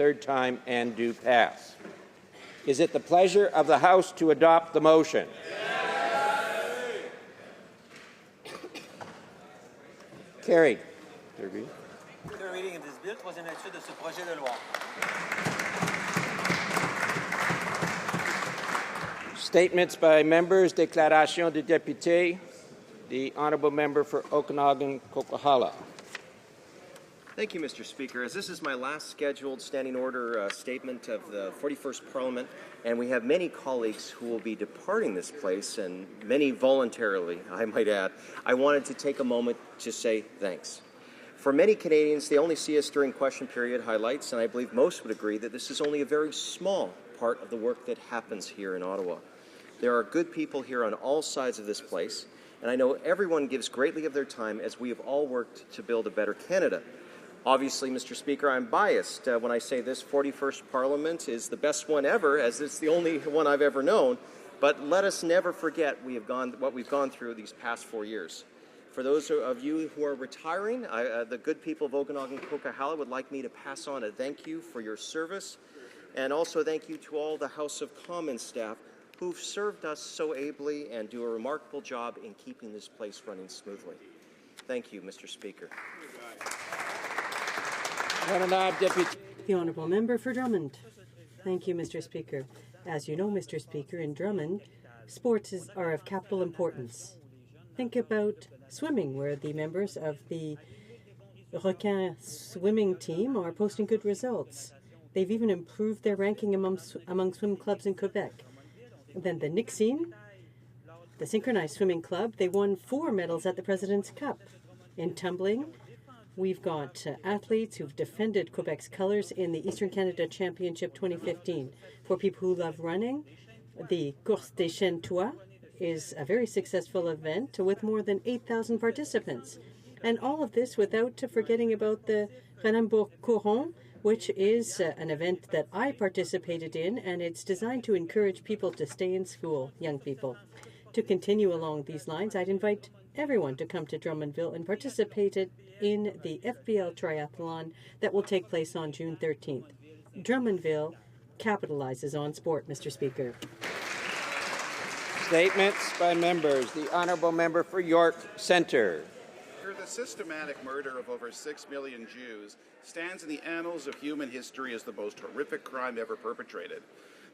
third time and do pass. Is it the pleasure of the House to adopt the motion? Carried. Third reading. Third reading of this bill, troisième lecture de ce projet de loi. Statements by members, déclaration de députés. The honourable member for Okanagan-Coquihalla. Thank you, Mr. Speaker. As this is my last scheduled standing order statement of the 41st Parliament, and we have many colleagues who will be departing this place, and many voluntarily, I might add, I wanted to take a moment to say thanks. For many Canadians, they only see us during question period highlights, and I believe most would agree that this is only a very small part of the work that happens here in Ottawa. There are good people here on all sides of this place, and I know everyone gives greatly of their time as we have all worked to build a better Canada. Obviously, Mr. Speaker, I'm biased when I say this 41st Parliament is the best one ever, as it's the only one I've ever known, but let us never forget what we've gone through these past 4 years. For those of you who are retiring, the good people of Okanagan-Coquihalla would like me to pass on a thank you for your service, and also thank you to all the House of Commons staff who've served us so ably and do a remarkable job in keeping this place running smoothly. Thank you, Mr. Speaker. The Honourable Member for Drummond. Thank you, Mr. Speaker. As you know, Mr. Speaker, in Drummond, sports are of capital importance. Think about swimming, where the members of the HoC swimming team are posting good results. They've even improved their ranking among swim clubs in Quebec. And then the Nixine, the synchronized swimming club, they won 4 medals at the President's Cup. In tumbling, we've got athletes who've defended Quebec's colors in the Eastern Canada Championship 2015. For people who love running, the Course des Chênes-Toits is a very successful event with more than 8,000 participants. And all of this without forgetting about the Renambourg-Coron, which is an event that I participated in, and it's designed to encourage people to stay in school, young people. To continue along these lines, I'd invite everyone to come to Drummondville and participate in the FBL Triathlon that will take place on June 13th. Drummondville capitalizes on sport, Mr. Speaker. Statements by members. The honourable member for York Centre. The systematic murder of over 6 million Jews stands in the annals of human history as the most horrific crime ever perpetrated.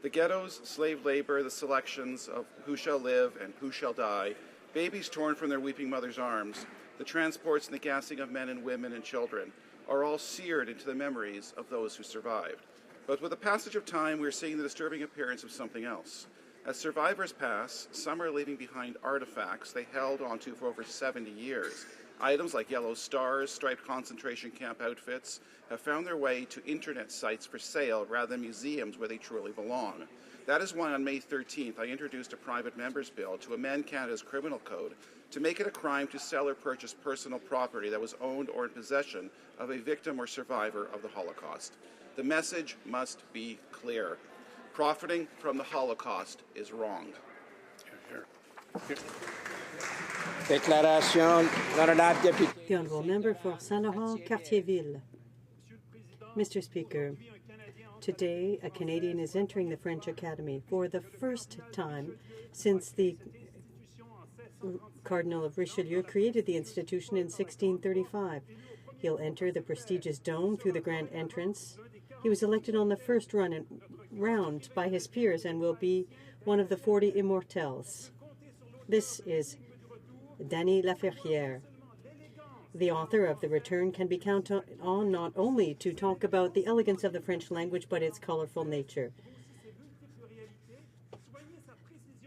The ghettos, slave labor, the selections of who shall live and who shall die, babies torn from their weeping mother's arms, the transports and the gassing of men and women and children are all seared into the memories of those who survived. But with the passage of time, we're seeing the disturbing appearance of something else. As survivors pass, some are leaving behind artifacts they held onto for over 70 years. Items like yellow stars, striped concentration camp outfits have found their way to internet sites for sale rather than museums where they truly belong. That is why on May 13th, I introduced a private member's bill to amend Canada's criminal code to make it a crime to sell or purchase personal property that was owned or in possession of a victim or survivor of the Holocaust. The message must be clear. Profiting from the Holocaust is wrong. Déclaration, l'honorable député. The Honourable Member for Saint-Laurent-Cartierville. Mr. Speaker, today a Canadian is entering the French Academy for the first time since the Cardinal of Richelieu created the institution in 1635. He'll enter the prestigious dome through the grand entrance. He was elected on the first round by his peers and will be one of the 40 immortelles. This is Danny Laferrière. The author of The Return can be counted on not only to talk about the elegance of the French language, but its colorful nature.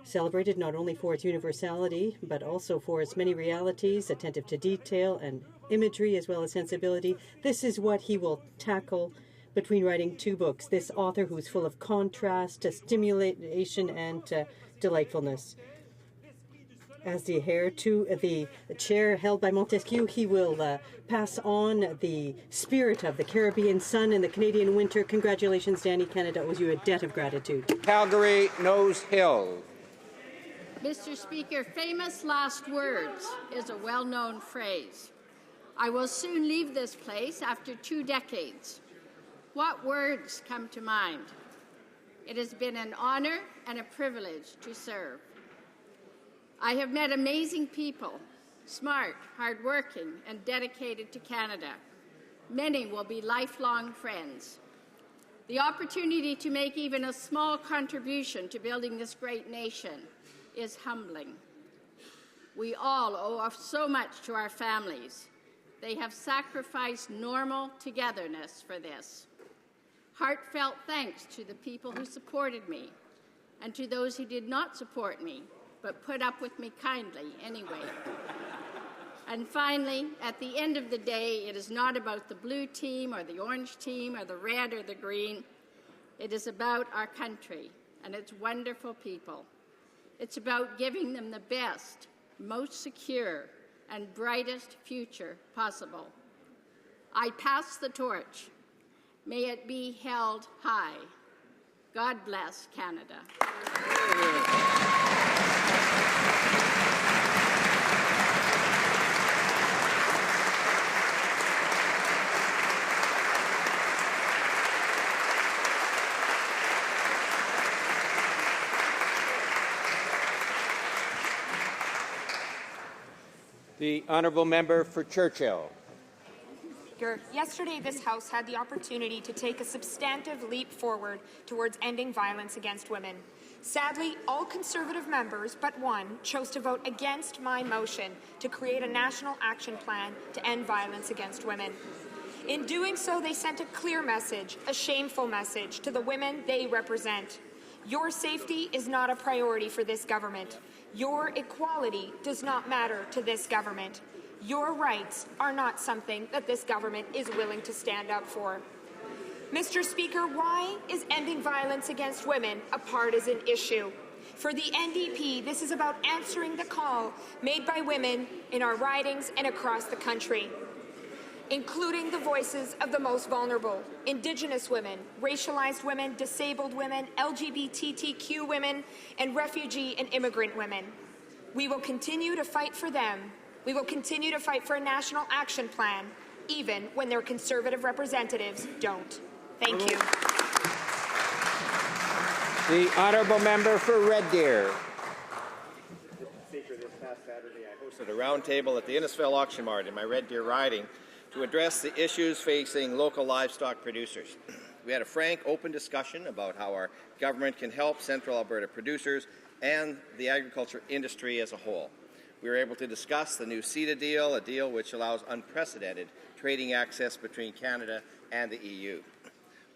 Celebrated not only for its universality, but also for its many realities, attentive to detail and imagery, as well as sensibility, this is what he will tackle between writing 2 books. This author who's full of contrast, stimulation, and delightfulness. As the heir to the chair held by Montesquieu, he will pass on the spirit of the Caribbean sun and the Canadian winter. Congratulations, Danny. Canada owes you a debt of gratitude. Calgary Nose Hill. Mr. Speaker, famous last words is a well-known phrase. I will soon leave this place after 2 decades. what words come to mind? It has been an honor and a privilege to serve. I have met amazing people, smart, hardworking, and dedicated to Canada. Many will be lifelong friends. The opportunity to make even a small contribution to building this great nation is humbling. We all owe so much to our families. They have sacrificed normal togetherness for this. Heartfelt thanks to the people who supported me and to those who did not support me but put up with me kindly anyway. And finally, at the end of the day, it is not about the blue team or the orange team or the red or the green. It is about our country and its wonderful people. It's about giving them the best, most secure, and brightest future possible. I pass the torch. May it be held high. God bless Canada. The honourable member for Churchill. Yesterday, this House had the opportunity to take a substantive leap forward towards ending violence against women. Sadly, all Conservative members but one chose to vote against my motion to create a national action plan to end violence against women. In doing so, they sent a clear message, a shameful message, to the women they represent. Your safety is not a priority for this government. Your equality does not matter to this government. Your rights are not something that this government is willing to stand up for. Mr. Speaker, why is ending violence against women a partisan issue? For the NDP, this is about answering the call made by women in our ridings and across the country, including the voices of the most vulnerable, Indigenous women, racialized women, disabled women, LGBTQ women, and refugee and immigrant women. We will continue to fight for them. We will continue to fight for a national action plan, even when their Conservative representatives don't. Thank you. The honourable member for Red Deer. Speaker, this past Saturday I hosted a roundtable at the Innisfil Auction Mart in my Red Deer riding to address the issues facing local livestock producers. We had a frank, open discussion about how our government can help Central Alberta producers and the agriculture industry as a whole. We were able to discuss the new CETA deal, a deal which allows unprecedented trading access between Canada and the EU.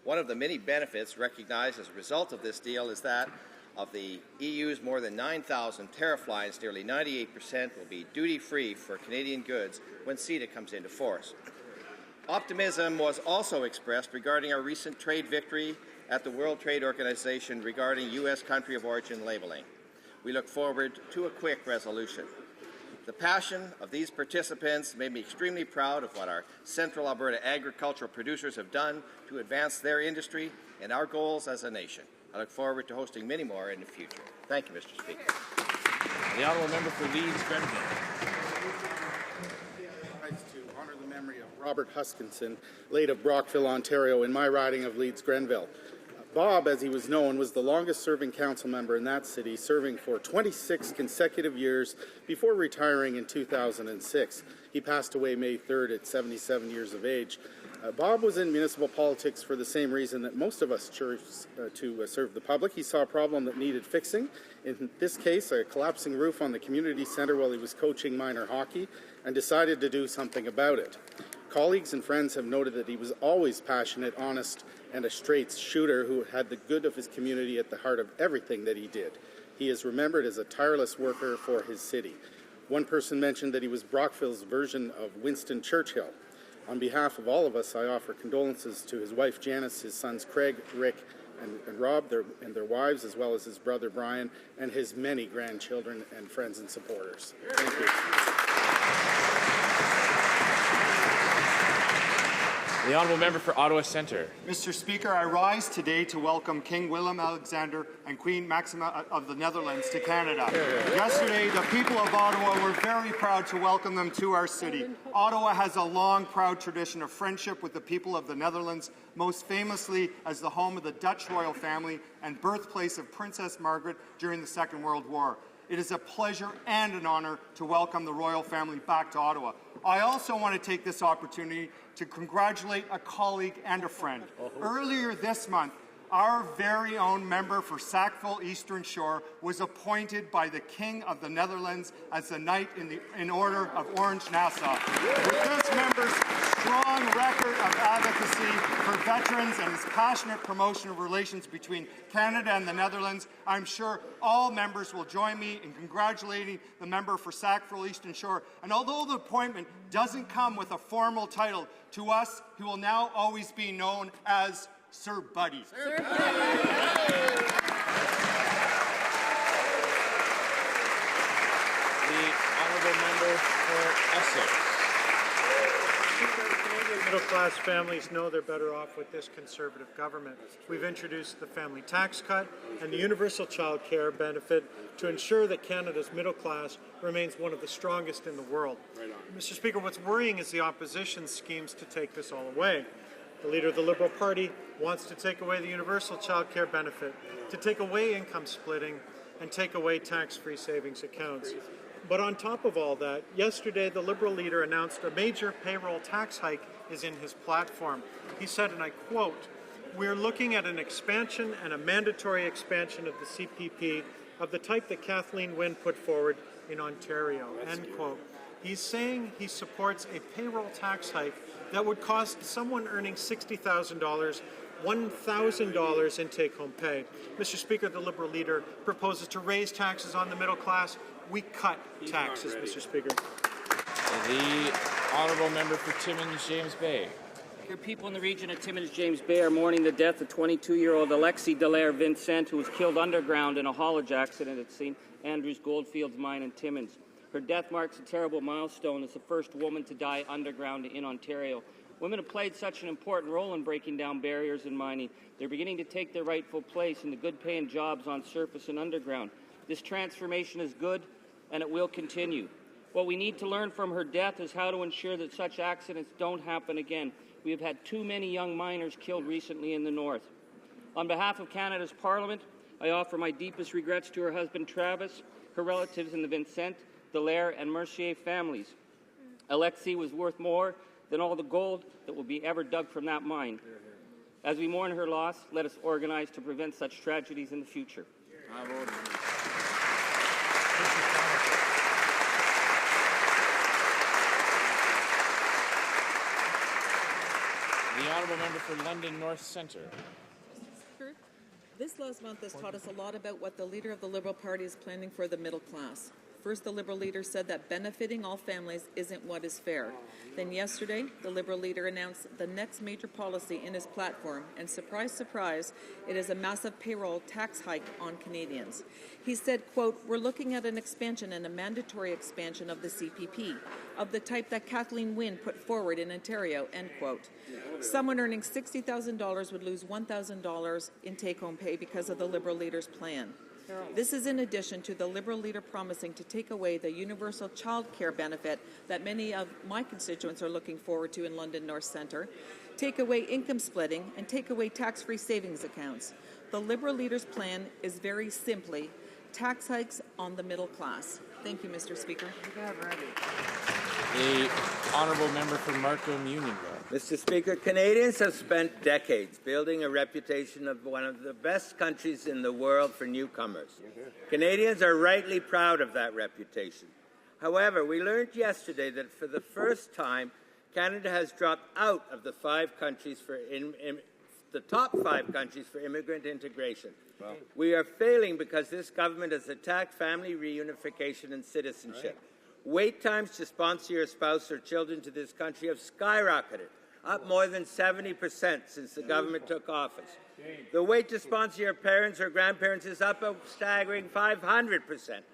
One of the many benefits recognized as a result of this deal is that of the EU's more than 9,000 tariff lines, nearly 98% will be duty-free for Canadian goods when CETA comes into force. Optimism was also expressed regarding our recent trade victory at the World Trade Organization regarding U.S. country of origin labeling. We look forward to a quick resolution. The passion of these participants made me extremely proud of what our Central Alberta agricultural producers have done to advance their industry and our goals as a nation. I look forward to hosting many more in the future. Thank you, Mr. Speaker. The honourable member for Leeds Grenville. To honour the memory of Robert Huskinson, late of Brockville, Ontario, in my riding of Leeds Grenville. Bob, as he was known, was the longest-serving council member in that city, serving for 26 consecutive years before retiring in 2006. He passed away May 3rd at 77 years of age. Bob was in municipal politics for the same reason that most of us chose to serve the public. He saw a problem that needed fixing. In this case, a collapsing roof on the community centre while he was coaching minor hockey, and decided to do something about it. Colleagues and friends have noted that he was always passionate, honest, and a straight shooter who had the good of his community at the heart of everything that he did. He is remembered as a tireless worker for his city. One person mentioned that he was Brockville's version of Winston Churchill. On behalf of all of us, I offer condolences to his wife Janice, his sons Craig, Rick, and Rob, and their wives, as well as his brother Brian, and his many grandchildren and friends and supporters. Thank you. The honourable member for Ottawa Centre. Mr. Speaker, I rise today to welcome King Willem-Alexander and Queen Maxima of the Netherlands to Canada. Yesterday, the people of Ottawa were very proud to welcome them to our city. Ottawa has a long, proud tradition of friendship with the people of the Netherlands, most famously as the home of the Dutch royal family and birthplace of Princess Margaret during the Second World War. It is a pleasure and an honour to welcome the royal family back to Ottawa. I also want to take this opportunity to congratulate a colleague and a friend. Earlier this month, our very own member for Sackville Eastern Shore was appointed by the King of the Netherlands as the Knight in Order of Orange Nassau. With this member's strong record of advocacy for veterans and his passionate promotion of relations between Canada and the Netherlands, I'm sure all members will join me in congratulating the member for Sackville Eastern Shore. And although the appointment doesn't come with a formal title, to us, he will now always be known as Sir Buddy. The honourable member for Essex. Middle-class families know they're better off with this Conservative government. We've introduced the family tax cut and the universal child care benefit to ensure that Canada's middle class remains one of the strongest in the world. Mr. Speaker, what's worrying is the opposition's schemes to take this all away. The leader of the Liberal Party wants to take away the universal child care benefit, to take away income splitting, and take away tax-free savings accounts. But on top of all that, yesterday the Liberal leader announced a major payroll tax hike is in his platform. He said, and I quote, "We're looking at an expansion and a mandatory expansion of the CPP of the type that Kathleen Wynne put forward in Ontario," end quote. He's saying he supports a payroll tax hike that would cost someone earning $60,000 $1,000 in take-home pay. Mr. Speaker, the Liberal leader proposes to raise taxes on the middle class. We cut taxes, Mr. Speaker. The honourable member for Timmins, James Bay. Your people in the region of Timmins, James Bay are mourning the death of 22-year-old Alexis Dallaire Vincent, who was killed underground in a haulage accident at St. Andrews Goldfields mine in Timmins. Her death marks a terrible milestone as the first woman to die underground in Ontario. Women have played such an important role in breaking down barriers in mining. They're beginning to take their rightful place in the good-paying jobs on surface and underground. This transformation is good, and it will continue. What we need to learn from her death is how to ensure that such accidents don't happen again. We have had too many young miners killed recently in the north. On behalf of Canada's Parliament, I offer my deepest regrets to her husband Travis, her relatives in the Vincent, Dallaire and Mercier families. Alexis was worth more than all the gold that will be ever dug from that mine. As we mourn her loss, let us organize to prevent such tragedies in the future. The honourable member for London North Centre. This last month has taught us a lot about what the leader of the Liberal Party is planning for the middle class. First, the Liberal leader said that benefiting all families isn't what is fair. Then yesterday, the Liberal leader announced the next major policy in his platform, and surprise, surprise, it is a massive payroll tax hike on Canadians. He said, quote, "We're looking at an expansion and a mandatory expansion of the CPP, of the type that Kathleen Wynne put forward in Ontario," end quote. Someone earning $60,000 would lose $1,000 in take-home pay because of the Liberal leader's plan. This is in addition to the Liberal leader promising to take away the universal child care benefit that many of my constituents are looking forward to in London North Centre, take away income splitting, and take away tax-free savings accounts. The Liberal leader's plan is very simply tax hikes on the middle class. Thank you, Mr. Speaker. The honourable member for Markham Union Grove. Mr. Speaker, Canadians have spent decades building a reputation of one of the best countries in the world for newcomers. Canadians are rightly proud of that reputation. However, we learned yesterday that for the first time, Canada has dropped out of the top 5 countries for immigrant integration. Wow. We are failing because this government has attacked family reunification and citizenship. Wait times to sponsor your spouse or children to this country have skyrocketed, up more than 70% since the government took office. The wait to sponsor your parents or grandparents is up a staggering 500%.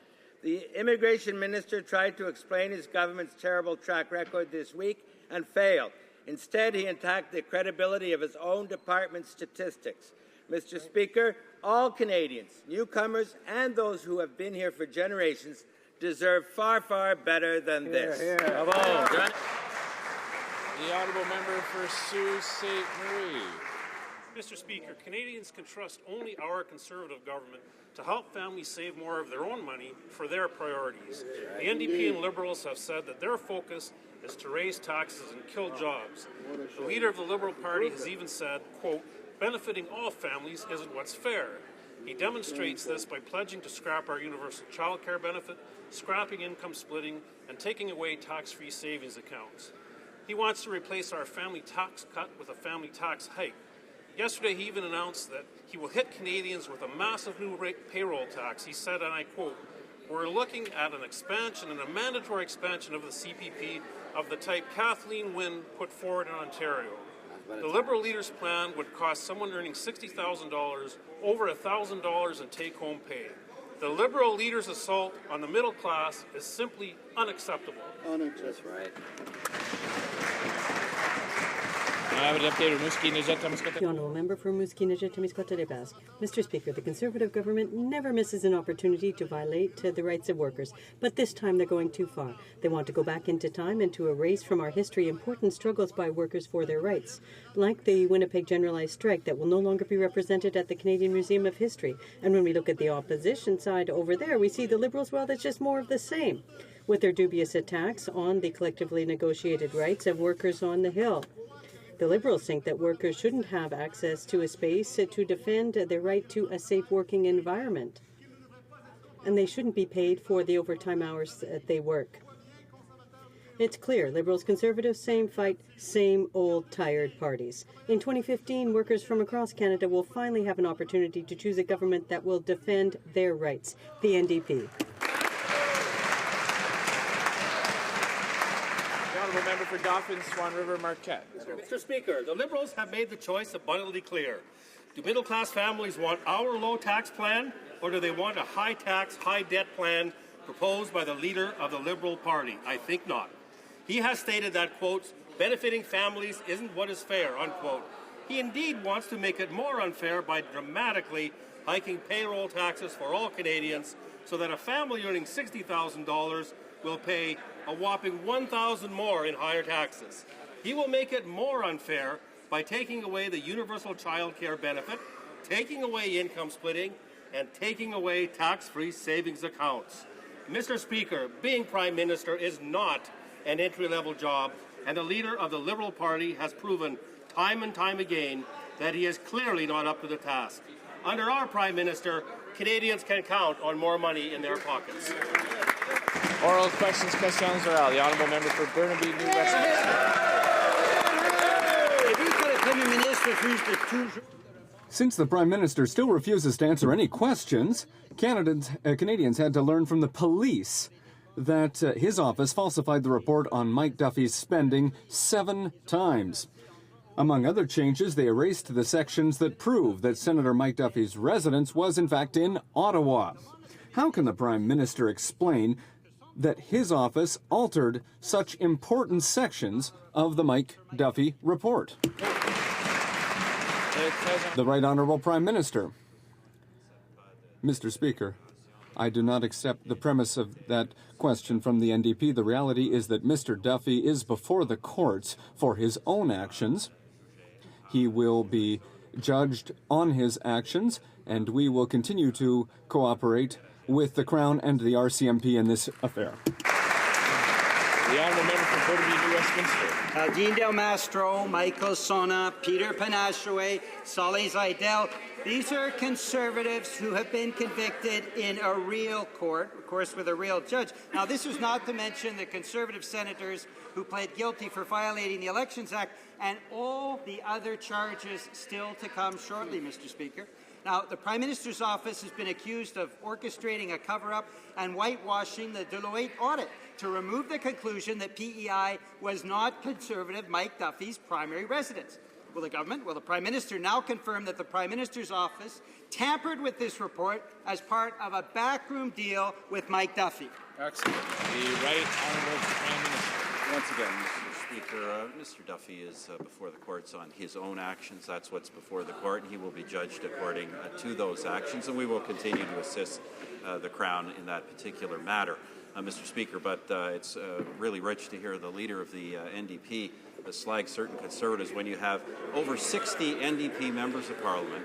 The immigration minister tried to explain his government's terrible track record this week and failed. Instead, he attacked the credibility of his own department's statistics. Mr. Speaker, all Canadians, newcomers and those who have been here for generations, deserve far, far better than this. Bravo. The honourable member for Sault Ste. Marie. Mr. Speaker, Canadians can trust only our Conservative government to help families save more of their own money for their priorities. The NDP and Liberals have said that their focus is to raise taxes and kill jobs. The leader of the Liberal Party has even said, quote, benefiting all families isn't what's fair. He demonstrates this by pledging to scrap our universal child care benefit, scrapping income splitting, and taking away tax-free savings accounts. He wants to replace our family tax cut with a family tax hike. Yesterday, he even announced that he will hit Canadians with a massive new payroll tax. He said, and I quote, we're looking at an expansion and a mandatory expansion of the CPP of the type Kathleen Wynne put forward in Ontario. The Liberal leader's plan would cost someone earning $60,000 over $1,000 in take-home pay. The Liberal leader's assault on the middle class is simply unacceptable. That's right. The honourable member for Musqueam-Témiscouata-Témiscouata. Mr. Speaker, the Conservative government never misses an opportunity to violate the rights of workers, but this time they're going too far. They want to go back into time and to erase from our history important struggles by workers for their rights, like the Winnipeg Generalized Strike that will no longer be represented at the Canadian Museum of History. And when we look at the opposition side over there, we see the Liberals, well, that's just more of the same, with their dubious attacks on the collectively negotiated rights of workers on the Hill. The Liberals think that workers shouldn't have access to a space to defend their right to a safe working environment. And they shouldn't be paid for the overtime hours that they work. It's clear, Liberals, Conservatives, same fight, same old tired parties. In 2015, workers from across Canada will finally have an opportunity to choose a government that will defend their rights, the NDP. Member for Dauphin, Swan River, Marquette. Mr. Speaker, the Liberals have made the choice abundantly clear. Do middle-class families want our low-tax plan, or do they want a high-tax, high-debt plan proposed by the leader of the Liberal Party? I think not. He has stated that, quote, benefiting families isn't what is fair, unquote. He indeed wants to make it more unfair by dramatically hiking payroll taxes for all Canadians so that a family earning $60,000 will pay a whopping $1,000 more in higher taxes. He will make it more unfair by taking away the universal child care benefit, taking away income splitting, and taking away tax-free savings accounts. Mr. Speaker, being Prime Minister is not an entry-level job, and the leader of the Liberal Party has proven time and time again that he is clearly not up to the task. Under our Prime Minister, Canadians can count on more money in their pockets. Oral questions, orales. The honourable member for Burnaby, New Westminster. Since the Prime Minister still refuses to answer any questions, Canadians had to learn from the police that his office falsified the report on Mike Duffy's spending 7 times. Among other changes, they erased the sections that prove that Senator Mike Duffy's residence was in fact in Ottawa. How can the Prime Minister explain that his office altered such important sections of the Mike Duffy report? The Right Honourable Prime Minister. Mr. Speaker, I do not accept the premise of that question from the NDP. The reality is that Mr. Duffy is before the courts for his own actions. He will be judged on his actions, and we will continue to cooperate with the Crown and the RCMP in this affair. The honourable member for Burnaby, New Westminster. Dean Del Mastro, Michael Sona, Peter Panashaway, Solly Zaidel. These are Conservatives who have been convicted in a real court, of course with a real judge. Now, this is not to mention the Conservative senators who pled guilty for violating the Elections Act and all the other charges still to come shortly, Mr. Speaker. Now, the Prime Minister's office has been accused of orchestrating a cover-up and whitewashing the Deloitte audit to remove the conclusion that PEI was not Conservative Mike Duffy's primary residence. Will the Prime Minister now confirm that the Prime Minister's office tampered with this report as part of a backroom deal with Mike Duffy? Excellent. The Right Honourable Prime Minister. Once again, Mr. Speaker, Mr. Duffy is before the courts on his own actions. That's what's before the court. He will be judged according to those actions, and we will continue to assist the Crown in that particular matter, Mr. Speaker. But it's really rich to hear the leader of the NDP slag certain Conservatives when you have over 60 NDP members of Parliament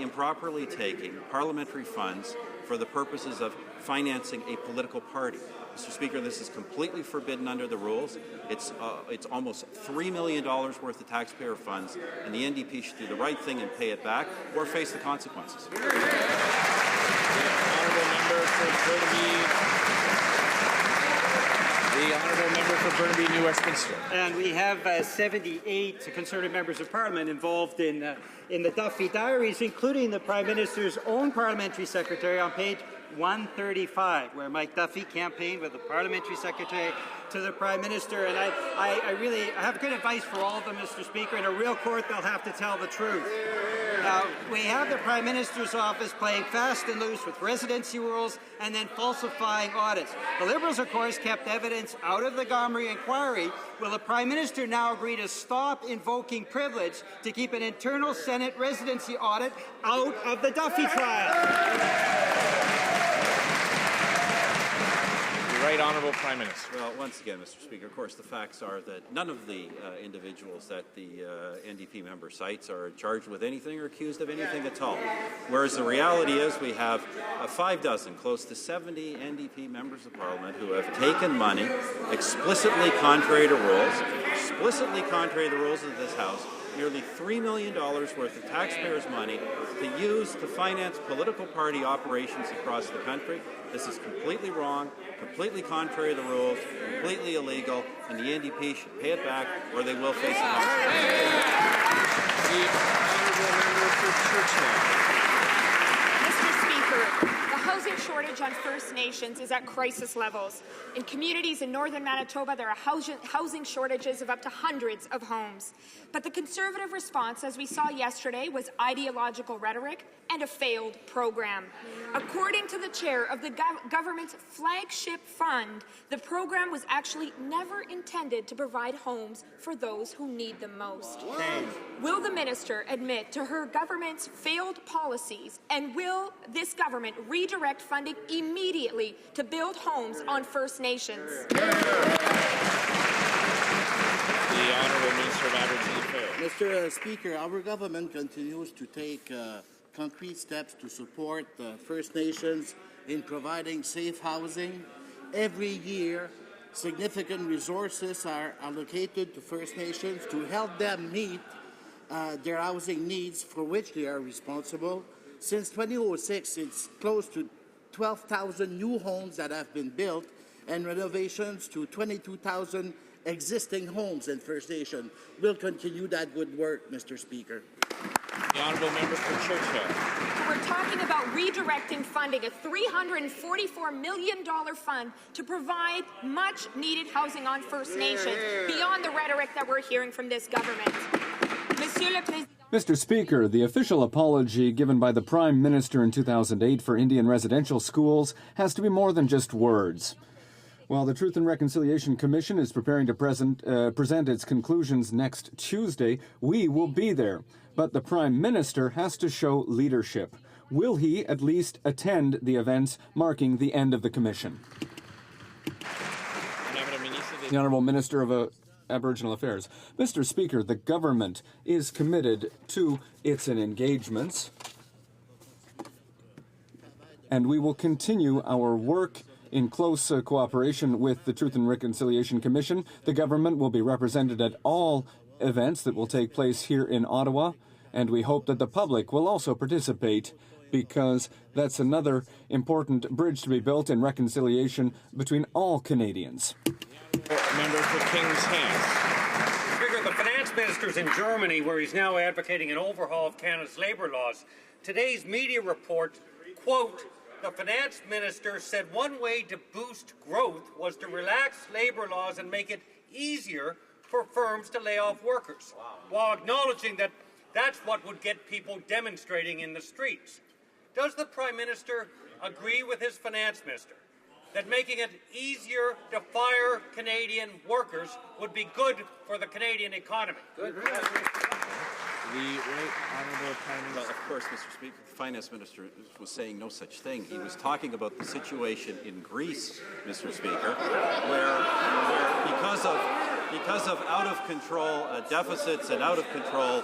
improperly taking parliamentary funds for the purposes of financing a political party. Mr. Speaker, this is completely forbidden under the rules. It's almost $3 million worth of taxpayer funds, and the NDP should do the right thing and pay it back or face the consequences. The honourable member for Burnaby New Westminster. And we have 78 Conservative members of Parliament involved in the Duffy Diaries, including the Prime Minister's own Parliamentary Secretary on page 135, where Mike Duffy campaigned with the Parliamentary Secretary to the Prime Minister. And I really have good advice for all of them, Mr. Speaker. In a real court, they'll have to tell the truth. Now, we have the Prime Minister's office playing fast and loose with residency rules and then falsifying audits. The Liberals, of course, kept evidence out of the Gomery inquiry. Will the Prime Minister now agree to stop invoking privilege to keep an internal Senate residency audit out of the Duffy trial? Right Honourable Prime Minister. Well, once again, Mr. Speaker, of course, the facts are that none of the individuals that the NDP member cites are charged with anything or accused of anything at all. Whereas the reality is we have 5 close to 70 NDP members of Parliament who have taken money explicitly contrary to rules of this House, nearly $3 million worth of taxpayers' money to use to finance political party operations across the country. This is completely wrong, completely contrary to the rules, completely illegal, and the NDP should pay it back or they will face the consequences. The honourable member for Churchill. Mr. Speaker, the housing shortage on First Nations is at crisis levels. In communities in northern Manitoba, there are housing shortages of up to hundreds of homes. But the Conservative response, as we saw yesterday, was ideological rhetoric and a failed program. According to the chair of the government's flagship fund, the program was actually never intended to provide homes for those who need them most. Will the minister admit to her government's failed policies, and will this government redirect funding immediately to build homes on First Nations? The Honourable Minister of Aboriginal Affairs. Mr. Speaker, our government continues to take concrete steps to support First Nations in providing safe housing. Every year, significant resources are allocated to First Nations to help them meet their housing needs for which they are responsible. Since 2006, it's close to 12,000 new homes that have been built and renovations to 22,000 existing homes in First Nation. We'll continue that good work, Mr. Speaker. The Honourable Member for Churchill. We're talking about redirecting funding, a $344 million fund to provide much-needed housing on First Nations, beyond the rhetoric that we're hearing from this government. Monsieur le Président. Mr. Speaker, the official apology given by the Prime Minister in 2008 for Indian residential schools has to be more than just words. While the Truth and Reconciliation Commission is preparing to present its conclusions next Tuesday, we will be there. But the Prime Minister has to show leadership. Will he at least attend the events marking the end of the Commission? The Honourable Minister of Aboriginal Affairs. Mr. Speaker, the government is committed to its engagements, and we will continue our work in close cooperation with the Truth and Reconciliation Commission. The government will be represented at all events that will take place here in Ottawa, and we hope that the public will also participate, because that's another important bridge to be built in reconciliation between all Canadians. Member for King's Hands. Speaker, the finance minister's in Germany, where he's now advocating an overhaul of Canada's labour laws. Today's media report, quote, the finance minister said one way to boost growth was to relax labour laws and make it easier for firms to lay off workers, while acknowledging that that's what would get people demonstrating in the streets. Does the Prime Minister agree with his finance minister? that making it easier to fire Canadian workers would be good for the Canadian economy. The right honourable Prime Minister. Well, of course, Mr. Speaker, the Finance Minister was saying no such thing. He was talking about the situation in Greece, Mr. Speaker, where because of out of control deficits and out of control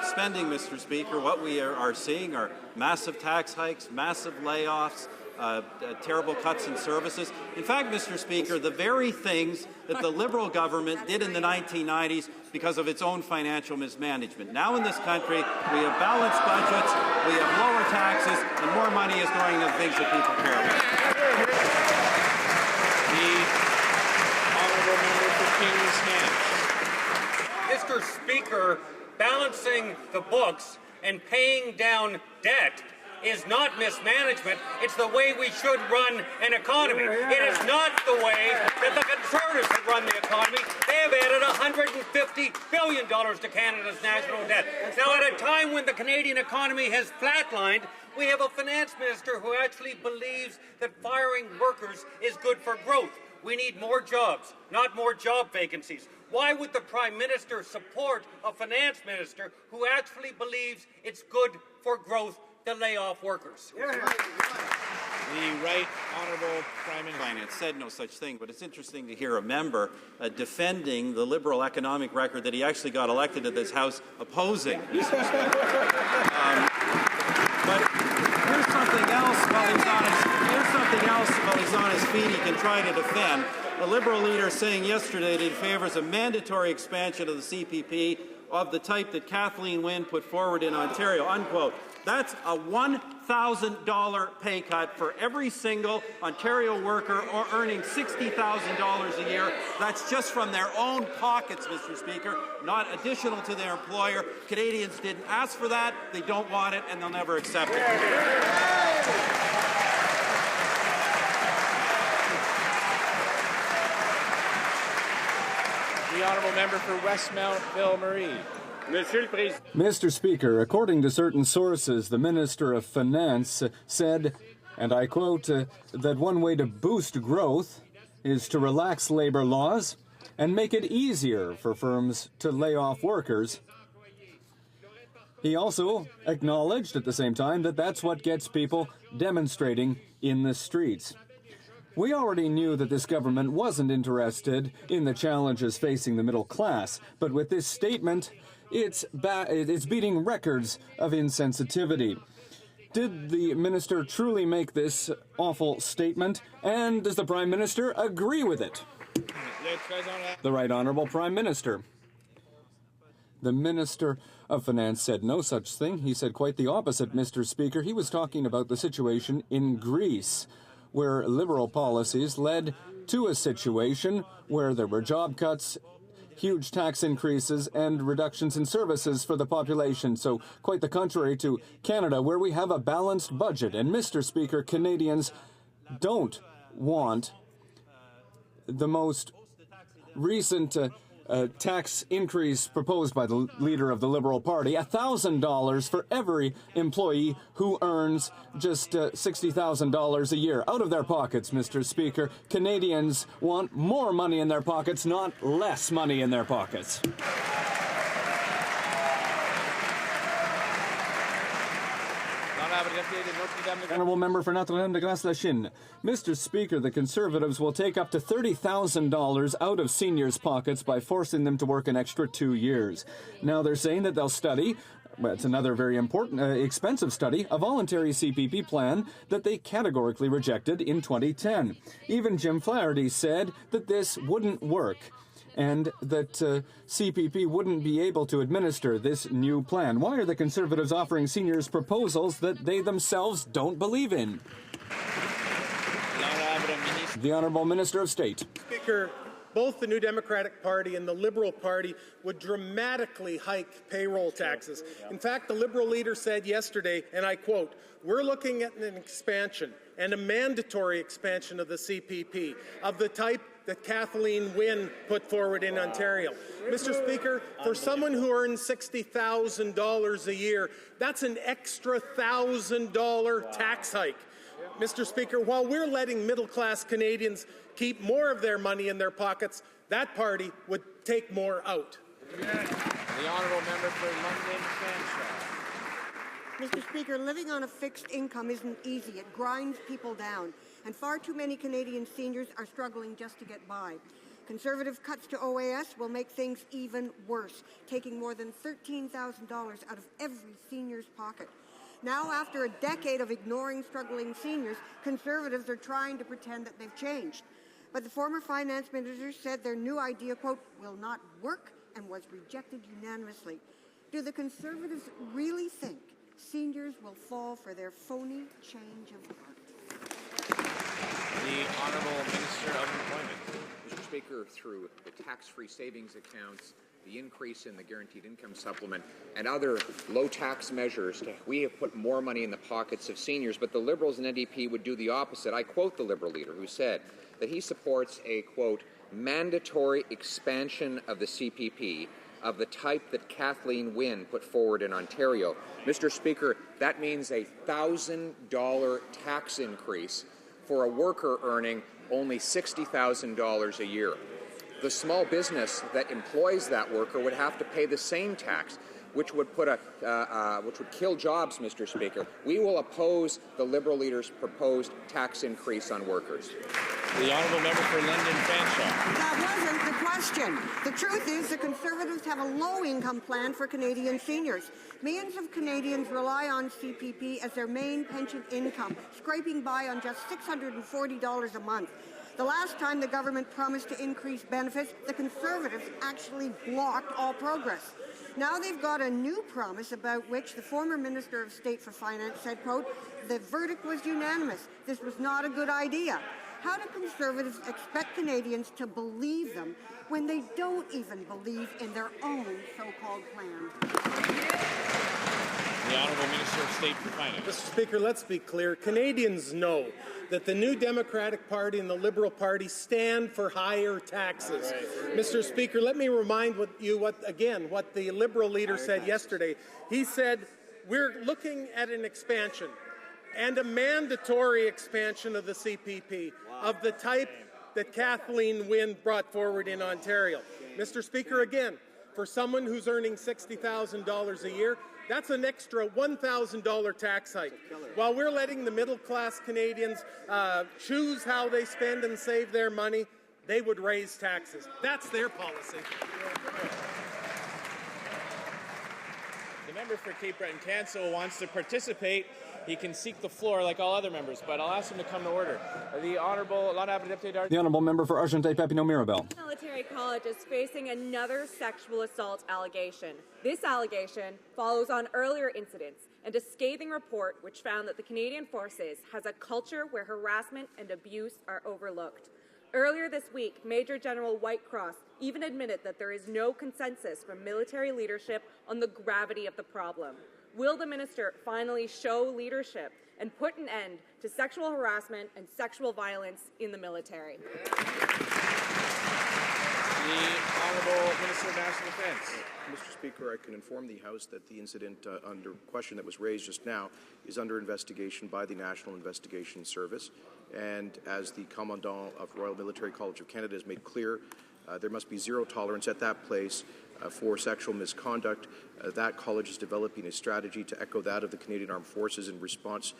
spending, Mr. Speaker, what we are seeing are massive tax hikes, massive layoffs, terrible cuts in services. In fact, Mr. Speaker, the very things that the Liberal government did in the 1990s because of its own financial mismanagement. Now in this country, we have balanced budgets, we have lower taxes, and more money is going to the things that people care about. The honourable member for Kings Hants. Mr. Speaker, balancing the books and paying down debt is not mismanagement. It's the way we should run an economy. It is not the way that the Conservatives should run the economy. They have added $150 billion to Canada's national debt. Now, at a time when the Canadian economy has flatlined, we have a finance minister who actually believes that firing workers is good for growth. We need more jobs, not more job vacancies. Why would the Prime Minister support a finance minister who actually believes it's good for growth to lay off workers? The right honourable Prime Minister. Finance said no such thing, but it's interesting to hear a member defending the Liberal economic record that he actually got elected to this House opposing. But here's something else while he's on his feet he can try to defend. The Liberal leader saying yesterday that he favors a mandatory expansion of the CPP of the type that Kathleen Wynne put forward in Ontario, unquote. That's a $1,000 pay cut for every single Ontario worker or earning $60,000 a year. That's just from their own pockets, Mr. Speaker, not additional to their employer. Canadians didn't ask for that, they don't want it, and they'll never accept it. The honourable member for Westmount, Bill Marie. Mr. Speaker, according to certain sources, the Minister of Finance said, and I quote, that one way to boost growth is to relax labor laws and make it easier for firms to lay off workers. He also acknowledged at the same time that that's what gets people demonstrating in the streets. We already knew that this government wasn't interested in the challenges facing the middle class, but with this statement, it's beating records of insensitivity. Did the minister truly make this awful statement, and does the Prime Minister agree with it? The Right Honourable Prime Minister. The Minister of Finance said no such thing. He said quite the opposite, Mr. Speaker. He was talking about the situation in Greece, where Liberal policies led to a situation where there were job cuts, huge tax increases, and reductions in services for the population. So quite the contrary to Canada, where we have a balanced budget. And Mr. Speaker, Canadians don't want the most recent tax increase proposed by the leader of the Liberal Party, $1,000 for every employee who earns just $60,000 a year out of their pockets, Mr. Speaker. Canadians want more money in their pockets, not less money in their pockets. Honourable Member for Notre-Dame-de-Grâce-Lachine. Mr. Speaker, the Conservatives will take up to $30,000 out of seniors' pockets by forcing them to work an extra 2 years. Now they're saying that they'll study, well, it's another very important, expensive study, a voluntary CPP plan that they categorically rejected in 2010. Even Jim Flaherty said that this wouldn't work, and that CPP wouldn't be able to administer this new plan. Why are the Conservatives offering seniors proposals that they themselves don't believe in? The Honourable Minister of State. Speaker, both the New Democratic Party and the Liberal Party would dramatically hike payroll taxes. In fact, the Liberal leader said yesterday, and I quote, "We're looking at an expansion and a mandatory expansion of the CPP of the type that Kathleen Wynne put forward in Ontario." Mr. Speaker, for someone who earns $60,000 a year, that's an extra $1,000 tax hike. Mr. Speaker, while we're letting middle-class Canadians keep more of their money in their pockets, that party would take more out. The honourable member for London Fanshawe. Mr. Speaker, living on a fixed income isn't easy. It grinds people down, and far too many Canadian seniors are struggling just to get by. Conservative cuts to OAS will make things even worse, taking more than $13,000 out of every senior's pocket. Now, after a decade of ignoring struggling seniors, Conservatives are trying to pretend that they've changed. But the former finance minister said their new idea, quote, will not work and was rejected unanimously. Do the Conservatives really think seniors will fall for their phony change of heart? The Honourable Minister of Employment. Mr. Speaker, through the tax-free savings accounts, the increase in the guaranteed income supplement, and other low-tax measures, we have put more money in the pockets of seniors, but the Liberals and NDP would do the opposite. I quote the Liberal leader, who said that he supports a, quote, mandatory expansion of the CPP of the type that Kathleen Wynne put forward in Ontario. Mr. Speaker, that means a $1,000 tax increase for a worker earning only $60,000 a year. The small business that employs that worker would have to pay the same tax, which would kill jobs, Mr. Speaker. We will oppose the Liberal leader's proposed tax increase on workers. The honourable member for London Fanshawe. That wasn't the question. The truth is the Conservatives have a low-income plan for Canadian seniors. Millions of Canadians rely on CPP as their main pension income, scraping by on just $640 a month. The last time the government promised to increase benefits, the Conservatives actually blocked all progress. Now they've got a new promise about which the former Minister of State for Finance said, quote, the verdict was unanimous. This was not a good idea. How do Conservatives expect Canadians to believe them when they don't even believe in their own so-called plan? The Honourable Minister of State for Finance. Mr. Speaker, let's be clear. Canadians know that the New Democratic Party and the Liberal Party stand for higher taxes. Right. Mr. Speaker, let me remind you what the Liberal leader said yesterday. He said, we're looking at an expansion and a mandatory expansion of the CPP of the type that Kathleen Wynne brought forward in Ontario. Mr. Speaker, again, for someone who's earning $60,000 a year, that's an extra $1,000 tax hike. While we're letting the middle-class Canadians choose how they spend and save their money, they would raise taxes. That's their policy. The member for Cape Breton-Canso wants to participate. He can seek the floor like all other members, but I'll ask him to come to order. The Honourable Member for Argenteuil-Papineau-Mirabel. Military College is facing another sexual assault allegation. This allegation follows on earlier incidents and a scathing report which found that the Canadian Forces has a culture where harassment and abuse are overlooked. Earlier this week, Major General Whitecross even admitted that there is no consensus from military leadership on the gravity of the problem. Will the minister finally show leadership and put an end to sexual harassment and sexual violence in the military? The Honourable Minister of National Defence. Mr. Speaker, I can inform the House that the incident under question that was raised just now is under investigation by the National Investigation Service. And as the Commandant of Royal Military College of Canada has made clear, there must be zero tolerance at that place for sexual misconduct. That college is developing a strategy to echo that of the Canadian Armed Forces in response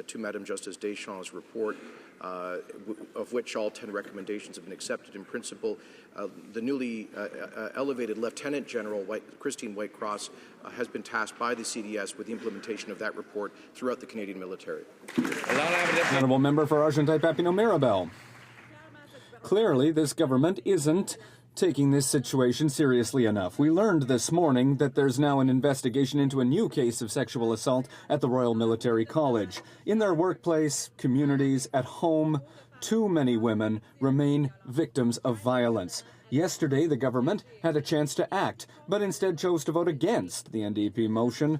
to Madame Justice Deschamps' report, of which all 10 recommendations have been accepted in principle. The newly elevated Lieutenant General Christine Whitecross has been tasked by the CDS with the implementation of that report throughout the Canadian military. Honourable Member for Argenteuil-Papineau-Mirabel. Clearly, this government isn't taking this situation seriously enough. We learned this morning that there's now an investigation into a new case of sexual assault at the Royal Military College. In their workplace, communities, at home, too many women remain victims of violence. Yesterday, the government had a chance to act, but instead chose to vote against the NDP motion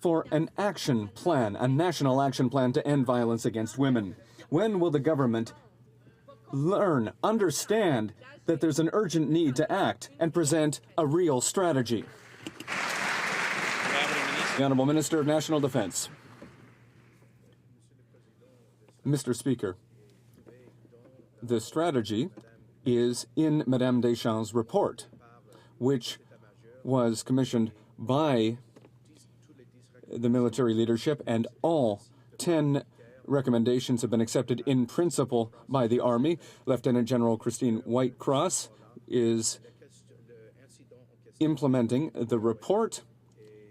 for an action plan, a national action plan to end violence against women. When will the government understand that there's an urgent need to act and present a real strategy? The Honourable Minister of National Defence. Mr. Speaker, the strategy is in Madame Deschamps' report, which was commissioned by the military leadership, and all 10 recommendations have been accepted in principle by the Army. Lieutenant General Christine Whitecross is implementing the report,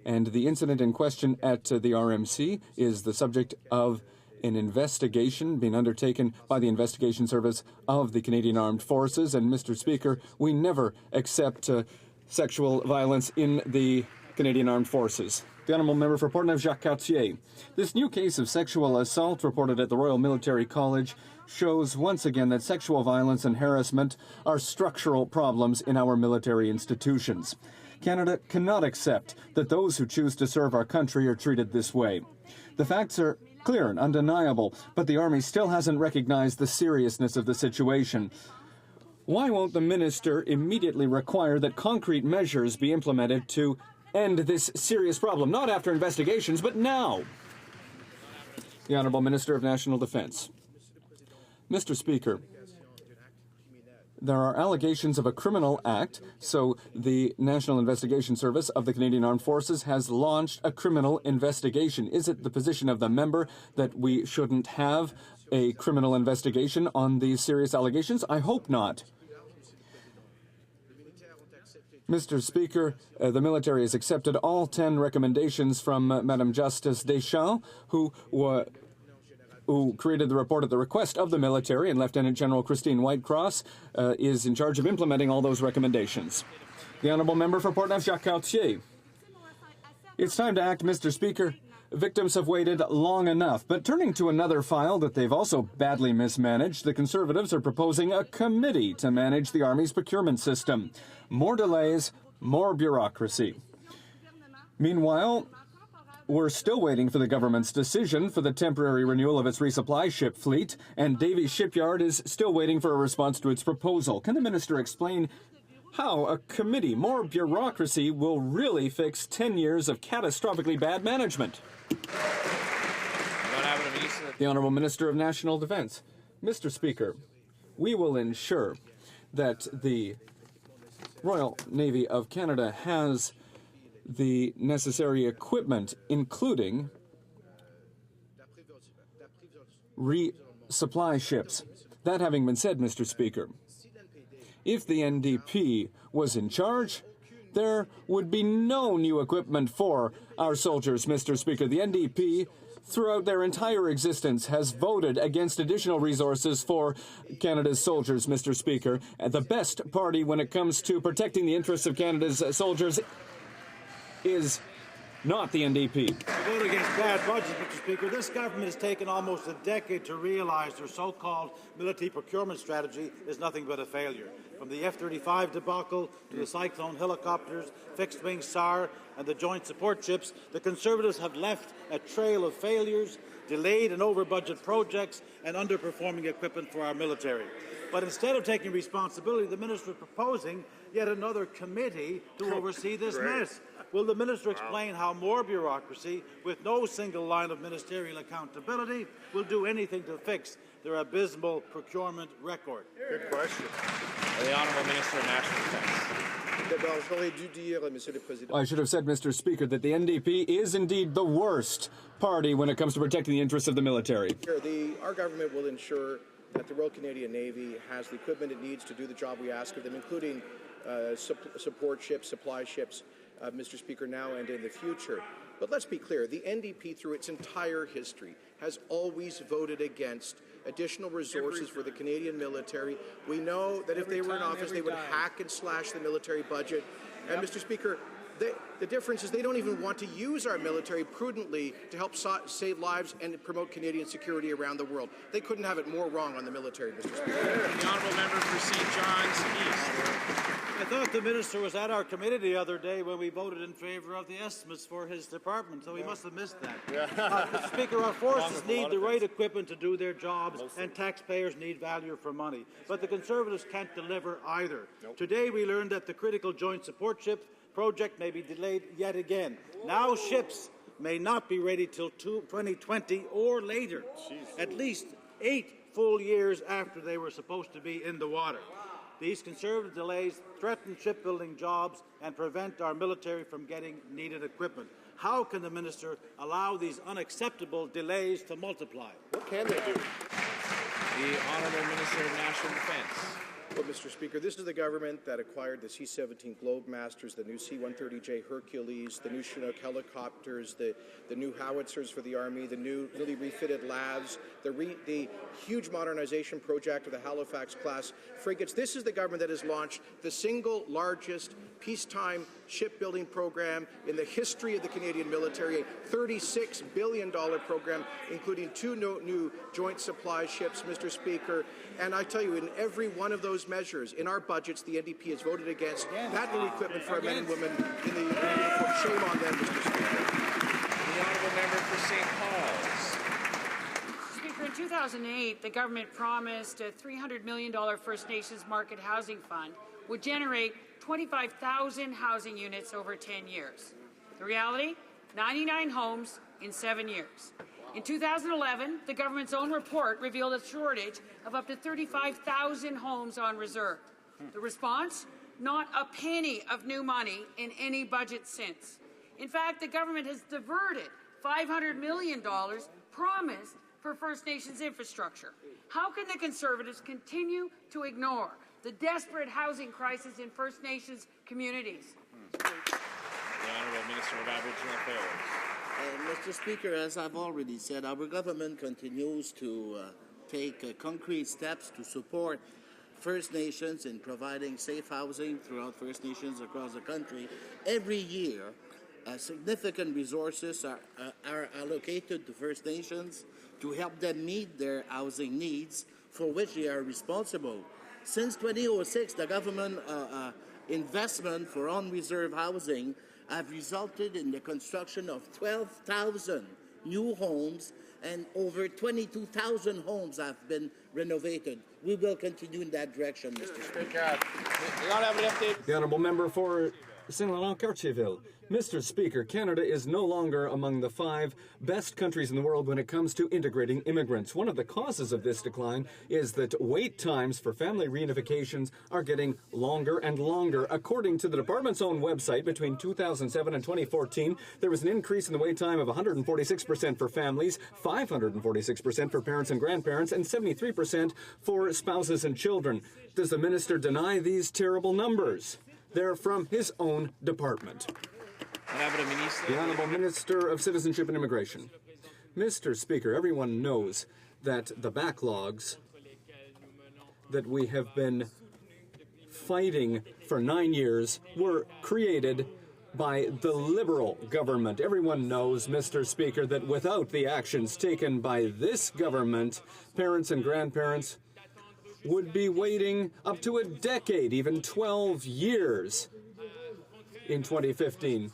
and the incident in question at the RMC is the subject of an investigation being undertaken by the Investigation Service of the Canadian Armed Forces. And, Mr. Speaker, we never accept sexual violence in the Canadian Armed Forces. The Honourable Member for Portneuf-Jacques-Cartier. This new case of sexual assault reported at the Royal Military College shows once again that sexual violence and harassment are structural problems in our military institutions. Canada cannot accept that those who choose to serve our country are treated this way. The facts are clear and undeniable, but the Army still hasn't recognized the seriousness of the situation. Why won't the minister immediately require that concrete measures be implemented to end this serious problem? Not after investigations, but now. The Honourable Minister of National Defence. Mr. Speaker, there are allegations of a criminal act, so the National Investigation Service of the Canadian Armed Forces has launched a criminal investigation. Is it the position of the member that we shouldn't have a criminal investigation on these serious allegations? I hope not. Mr. Speaker, the military has accepted all 10 recommendations from Madame Justice Deschamps, who created the report at the request of the military, and Lieutenant General Christine Whitecross is in charge of implementing all those recommendations. The Honourable Member for Portneuf-Jacques-Cartier. It's time to act, Mr. Speaker. Victims have waited long enough. But turning to another file that they've also badly mismanaged, the Conservatives are proposing a committee to manage the Army's procurement system. More delays, more bureaucracy. Meanwhile, we're still waiting for the government's decision for the temporary renewal of its resupply ship fleet, and Davie Shipyard is still waiting for a response to its proposal. Can the minister explain how a committee, more bureaucracy, will really fix 10 years of catastrophically bad management? The Honourable Minister of National Defence. Mr. Speaker, we will ensure that the Royal Navy of Canada has the necessary equipment, including resupply ships. That having been said, Mr. Speaker, if the NDP was in charge, there would be no new equipment for our soldiers, Mr. Speaker. The NDP, throughout their entire existence, has voted against additional resources for Canada's soldiers, Mr. Speaker. The best party when it comes to protecting the interests of Canada's soldiers is not the NDP. To vote against bad budgets, Mr. Speaker, this government has taken almost a decade to realize their so-called military procurement strategy is nothing but a failure. From the F-35 debacle to the Cyclone helicopters, fixed-wing SAR and the joint support ships, the Conservatives have left a trail of failures, delayed and over-budget projects and underperforming equipment for our military. But instead of taking responsibility, the minister is proposing yet another committee to oversee this mess. Will the minister explain how more bureaucracy, with no single line of ministerial accountability, will do anything to fix their abysmal procurement record? Good question. The Honourable Minister of National Defence. I should have said, Mr. Speaker, that the NDP is indeed the worst party when it comes to protecting the interests of the military. Our government will ensure that the Royal Canadian Navy has the equipment it needs to do the job we ask of them, including support ships, supply ships, Mr. Speaker, now and in the future. But let's be clear, the NDP through its entire history has always voted against additional resources for the Canadian military. We know that if they were in office, they would hack and slash the military budget. And Mr. Speaker, the difference is they don't even want to use our military prudently to help save lives and promote Canadian security around the world. They couldn't have it more wrong on the military, Mr. Speaker. The Honourable Member for St. John's East. I thought the minister was at our committee the other day when we voted in favour of the estimates for his department, so he must have missed that. Mr. Speaker, our forces need the right equipment to do their jobs, and taxpayers need value for money. But the Conservatives can't deliver either. Today we learned that the critical joint support ship project may be delayed yet again. Now ships may not be ready till 2020 or later. At least 8 full years after they were supposed to be in the water. These Conservative delays threaten shipbuilding jobs and prevent our military from getting needed equipment. How can the minister allow these unacceptable delays to multiply? What can they do? The Honourable Minister of National Defence. Well, Mr. Speaker, this is the government that acquired the C-17 Globemasters, the new C-130J Hercules, the new Chinook helicopters, the new howitzers for the Army, the new newly refitted LAVs, the huge modernization project of the Halifax-class frigates. This is the government that has launched the single largest peacetime shipbuilding program in the history of the Canadian military, a $36 billion program, including 2 new joint supply ships, Mr. Speaker. And I tell you, in every one of those measures, in our budgets, the NDP has voted against that new equipment for our men and women in the uniform. Shame on them, Mr. Speaker. The Honourable Member for St. Paul's. Speaker, in 2008, the government promised a $300 million First Nations Market Housing Fund would generate 25,000 housing units over 10 years. The reality? 99 homes in 7 years. In 2011, the government's own report revealed a shortage of up to 35,000 homes on reserve. The response? Not a penny of new money in any budget since. In fact, the government has diverted $500 million promised for First Nations infrastructure. How can the Conservatives continue to ignore the desperate housing crisis in First Nations communities? The Honourable Minister of Aboriginal Affairs. Mr. Speaker, as I've already said, our government continues to take concrete steps to support First Nations in providing safe housing throughout First Nations across the country. Every year, significant resources are allocated to First Nations to help them meet their housing needs, for which they are responsible. Since 2006, the government investment for unreserved housing have resulted in the construction of 12,000 new homes, and over 22,000 homes have been renovated. We will continue in that direction, Mr. Speaker. The Honourable Member for St. Laurent-Cartierville. Mr. Speaker, Canada is no longer among the 5 best countries in the world when it comes to integrating immigrants. One of the causes of this decline is that wait times for family reunifications are getting longer and longer. According to the department's own website, between 2007 and 2014, there was an increase in the wait time of 146% for families, 546% for parents and grandparents, and 73% for spouses and children. Does the minister deny these terrible numbers? They're from his own department. The Honourable Minister of Citizenship and Immigration. Mr. Speaker, everyone knows that the backlogs that we have been fighting for 9 years were created by the Liberal government. Everyone knows, Mr. Speaker, that without the actions taken by this government, parents and grandparents would be waiting up to a decade, even 12 years in 2015.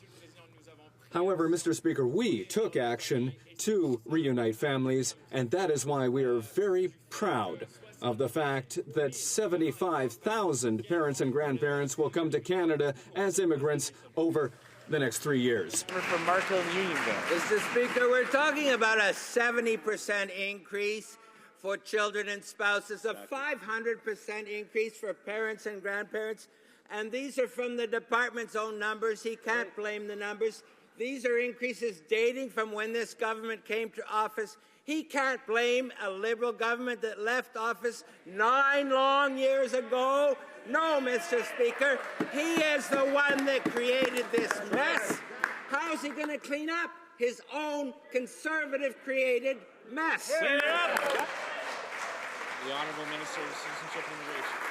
However, Mr. Speaker, we took action to reunite families, and that is why we are very proud of the fact that 75,000 parents and grandparents will come to Canada as immigrants over the next 3 years. From Markham Unionville. Mr. Speaker, we're talking about a 70% increase for children and spouses, a 500% increase for parents and grandparents, and these are from the department's own numbers. He can't blame the numbers. These are increases dating from when this government came to office. He can't blame a Liberal government that left office 9 long years ago. No, Mr. Speaker, he is the one that created this mess. How is he going to clean up his own Conservative-created mess? The Honourable Minister of Citizenship and Immigration.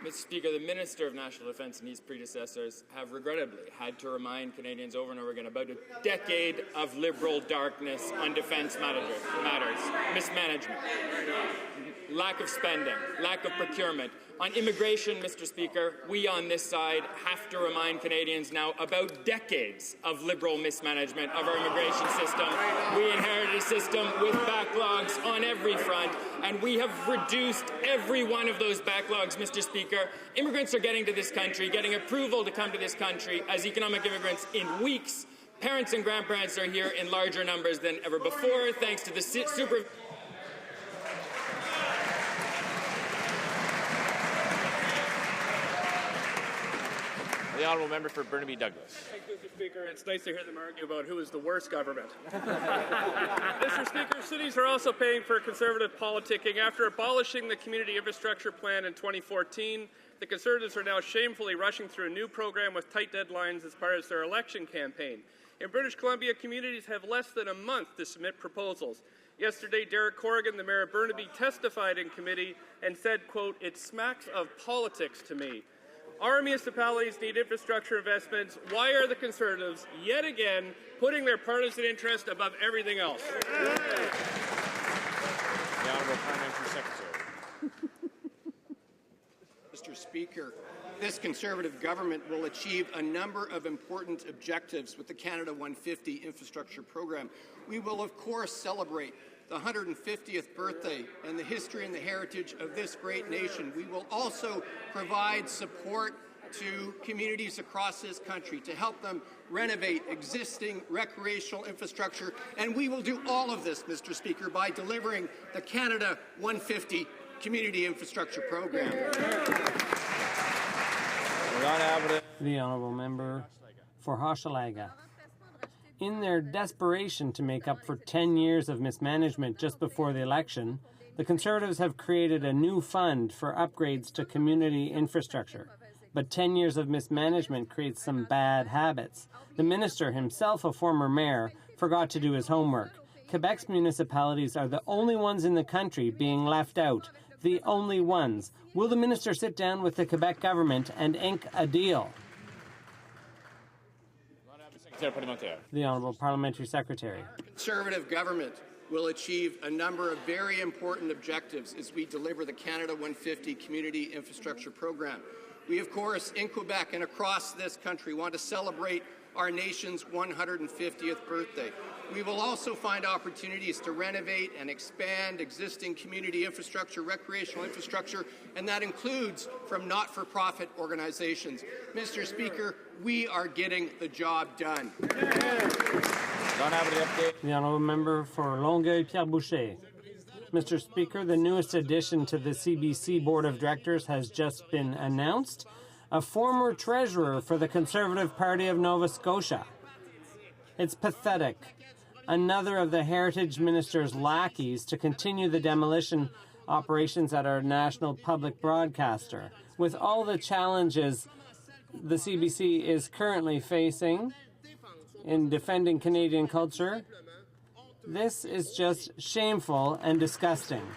Mr. Speaker, the Minister of National Defence and his predecessors have regrettably had to remind Canadians over and over again about a decade of Liberal darkness on defence matters, mismanagement, lack of spending, lack of procurement. On immigration, Mr. Speaker, we on this side have to remind Canadians now about decades of Liberal mismanagement of our immigration system. We inherited a system with backlogs on every front, and we have reduced every one of those backlogs, Mr. Speaker. Immigrants are getting to this country, getting approval to come to this country as economic immigrants in weeks. Parents and grandparents are here in larger numbers than ever before, thanks to the The honourable member for Burnaby Douglas. Thank you, Mr. Speaker. It's nice to hear them argue about who is the worst government. Mr. Speaker, cities are also paying for Conservative politicking. After abolishing the Community Infrastructure Plan in 2014, the Conservatives are now shamefully rushing through a new program with tight deadlines as part of their election campaign. In British Columbia, communities have less than a month to submit proposals. Yesterday, Derek Corrigan, the mayor of Burnaby, testified in committee and said, quote, "It smacks of politics to me." Our municipalities need infrastructure investments. Why are the Conservatives, yet again, putting their partisan interest above everything else? The honourable Parliamentary Secretary. Mr. Speaker, this Conservative government will achieve a number of important objectives with the Canada 150 infrastructure program. We will, of course, celebrate the 150th birthday and the history and the heritage of this great nation. We will also provide support to communities across this country to help them renovate existing recreational infrastructure. And we will do all of this, Mr. Speaker, by delivering the Canada 150 Community Infrastructure Program. The honourable member for Hochelaga. In their desperation to make up for 10 years of mismanagement just before the election, the Conservatives have created a new fund for upgrades to community infrastructure. But 10 years of mismanagement creates some bad habits. The minister, himself a former mayor, forgot to do his homework. Quebec's municipalities are the only ones in the country being left out. The only ones. Will the minister sit down with the Quebec government and ink a deal? The Honourable Parliamentary Secretary. Conservative government will achieve a number of very important objectives as we deliver the Canada 150 Community Infrastructure Program. We, of course, in Quebec and across this country, want to celebrate our nation's 150th birthday. We will also find opportunities to renovate and expand existing community infrastructure, recreational infrastructure, and that includes from not-for-profit organizations. Mr. Speaker, we are getting the job done. The honourable member for Longueuil-Pierre Boucher. Mr. Speaker, the newest addition to the CBC Board of Directors has just been announced. A former treasurer for the Conservative Party of Nova Scotia. It's pathetic. Another of the Heritage Minister's lackeys to continue the demolition operations at our national public broadcaster. With all the challenges the CBC is currently facing in defending Canadian culture, this is just shameful and disgusting.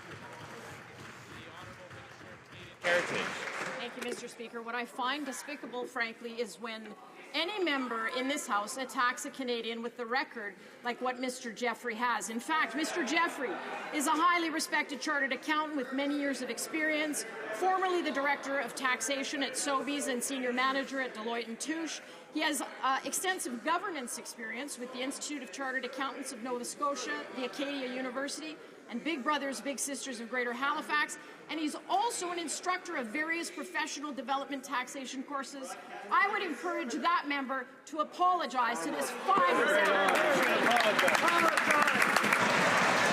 Thank you, Mr. Speaker. What I find despicable, frankly, is when any member in this House attacks a Canadian with the record like what Mr. Jeffrey has. In fact, Mr. Jeffrey is a highly respected chartered accountant with many years of experience, formerly the Director of Taxation at Sobeys and Senior Manager at Deloitte & Touche. He has extensive governance experience with the Institute of Chartered Accountants of Nova Scotia, the Acadia University, and Big Brothers Big Sisters of Greater Halifax, and he's also an instructor of various professional development taxation courses. I would encourage that member to apologize to this fine example.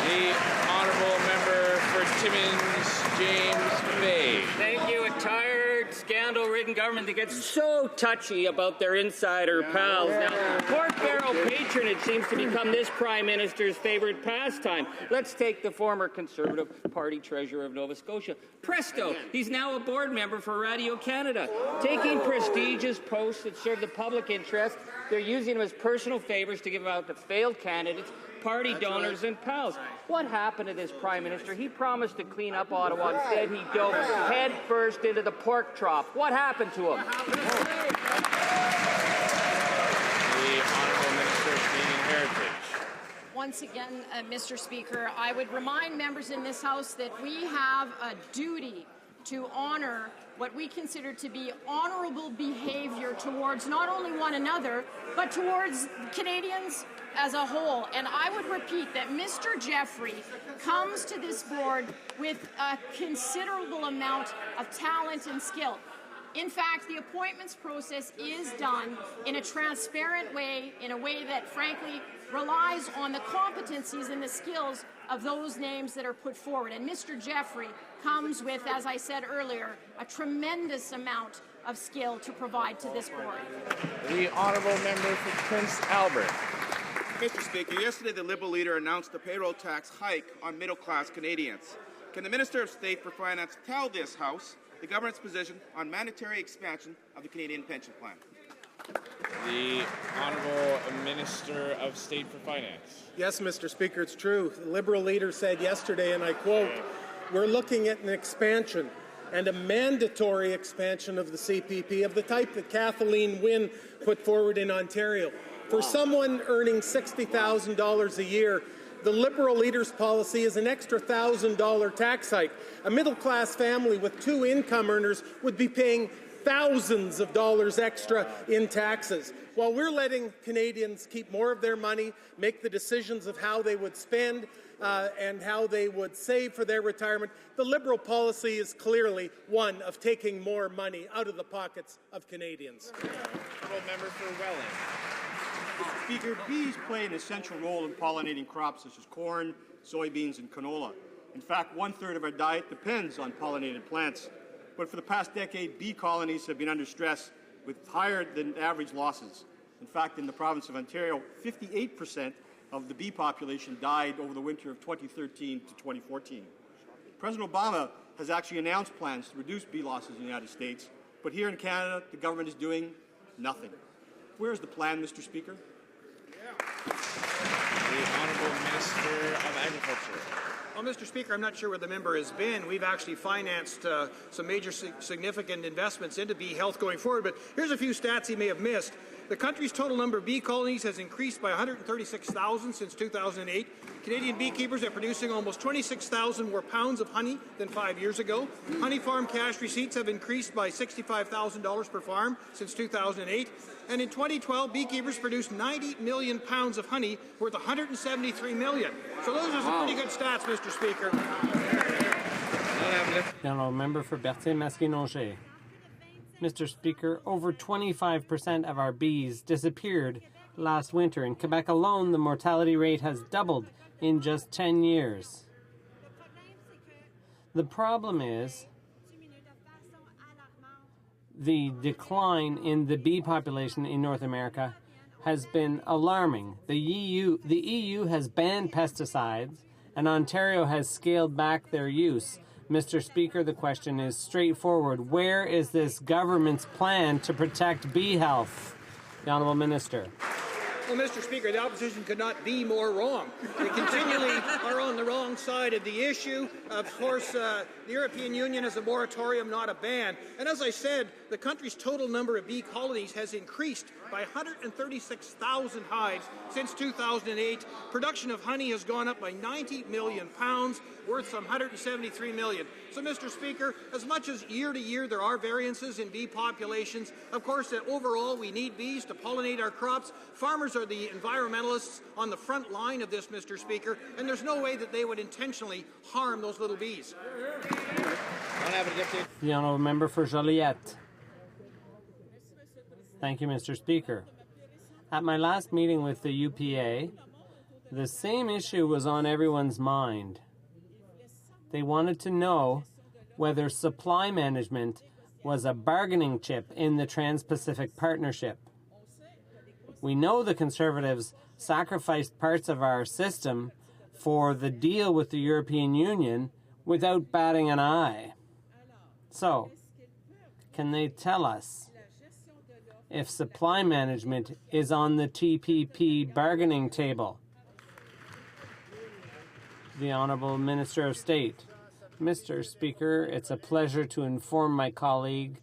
The honourable member for Timmins, James Bay. Thank you. A tired, scandal-ridden government that gets so touchy about their insider pals. Now, pork barrel patronage seems to become this Prime Minister's favourite pastime. Let's take the former Conservative Party treasurer of Nova Scotia. Presto! He's now a board member for Radio Canada. Taking prestigious posts that serve the public interest, they're using him as personal favours to give out to failed candidates, party donors, and pals. What happened to this Prime Minister? He promised to clean up Ottawa. Instead, he dove head first into the pork trough. What happened to him? The Honourable Minister of Canadian Heritage. Once again, Mr. Speaker, I would remind members in this House that we have a duty to honour what we consider to be honourable behaviour towards not only one another, but towards Canadians as a whole. And I would repeat that Mr. Jeffrey comes to this board with a considerable amount of talent and skill. In fact, the appointments process is done in a transparent way, in a way that, frankly, relies on the competencies and the skills of those names that are put forward. And Mr. Jeffrey comes with, as I said earlier, a tremendous amount of skill to provide to this board. The honourable member for Prince Albert. Mr. Speaker, yesterday the Liberal leader announced a payroll tax hike on middle-class Canadians. Can the Minister of State for Finance tell this House the government's position on mandatory expansion of the Canadian pension plan? The Honourable Minister of State for Finance. Yes, Mr. Speaker, it's true. The Liberal leader said yesterday, and I quote, "We're looking at an expansion and a mandatory expansion of the CPP of the type that Kathleen Wynne put forward in Ontario. For someone earning $60,000 a year, the Liberal leader's policy is an extra $1,000 tax hike. A middle-class family with 2 income earners would be paying thousands of dollars extra in taxes. While we're letting Canadians keep more of their money, make the decisions of how they would spend and how they would save for their retirement, the Liberal policy is clearly one of taking more money out of the pockets of Canadians." Honourable member for Welland. Mr. Speaker, bees play an essential role in pollinating crops such as corn, soybeans, and canola. In fact, 1/3 of our diet depends on pollinated plants. But for the past decade, bee colonies have been under stress with higher than average losses. In fact, in the province of Ontario, 58% of the bee population died over the winter of 2013 to 2014. President Obama has actually announced plans to reduce bee losses in the United States, but here in Canada, the government is doing nothing. Where's the plan, Mr. Speaker? The Honourable Minister of Agriculture. Well, Mr. Speaker, I'm not sure where the member has been. We've actually financed some major significant investments into bee health going forward, but here's a few stats he may have missed. The country's total number of bee colonies has increased by 136,000 since 2008. Canadian beekeepers are producing almost 26,000 more pounds of honey than 5 years ago. Honey farm cash receipts have increased by $65,000 per farm since 2008. And in 2012, beekeepers produced 90 million pounds of honey worth $173 million. So those are some pretty good stats, Mr. Speaker. The honourable member for Berthier-Masquinongé. Mr. Speaker, over 25% of our bees disappeared last winter. In Quebec alone, the mortality rate has doubled in just 10 years. The problem is the decline in the bee population in North America has been alarming. The EU has banned pesticides, and Ontario has scaled back their use. Mr. Speaker, the question is straightforward. Where is this government's plan to protect bee health? The Honourable Minister. Well, Mr. Speaker, the opposition could not be more wrong. They continually are on the wrong side of the issue. Of course, the European Union has a moratorium, not a ban. And as I said, the country's total number of bee colonies has increased by 136,000 hives since 2008. Production of honey has gone up by 90 million pounds, worth some $173 million. So, Mr. Speaker, as much as year to year there are variances in bee populations, of course, that overall we need bees to pollinate our crops. Farmers are the environmentalists on the front line of this, Mr. Speaker, and there's no way that they would intentionally harm those little bees. The honourable member for Joliette. Thank you, Mr. Speaker. At my last meeting with the UPA, the same issue was on everyone's mind. They wanted to know whether supply management was a bargaining chip in the Trans-Pacific Partnership. We know the Conservatives sacrificed parts of our system for the deal with the European Union without batting an eye. So, can they tell us if supply management is on the TPP bargaining table? The Honourable Minister of State. Mr. Speaker, it's a pleasure to inform my colleague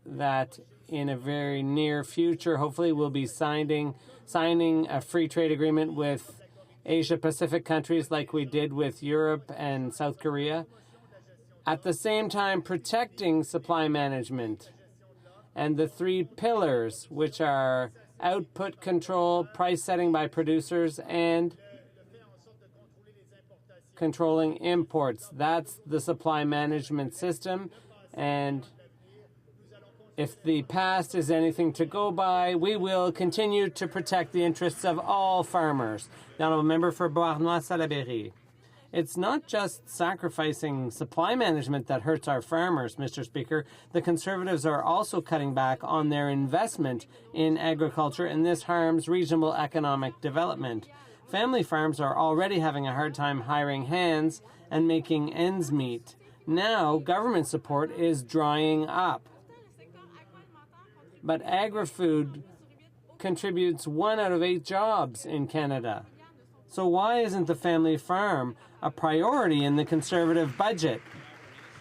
that in a very near future, hopefully we'll be signing a free trade agreement with Asia-Pacific countries like we did with Europe and South Korea. At the same time, protecting supply management and the 3 pillars, which are output control, price setting by producers, and controlling imports. That's the supply management system, and if the past is anything to go by, we will continue to protect the interests of all farmers. The honourable member for Beauharnois-Salaberry. It's not just sacrificing supply management that hurts our farmers, Mr. Speaker. The Conservatives are also cutting back on their investment in agriculture, and this harms regional economic development. Family farms are already having a hard time hiring hands and making ends meet. Now, government support is drying up. But agri-food contributes 1 out of 8 jobs in Canada. So why isn't the family farm a priority in the Conservative budget?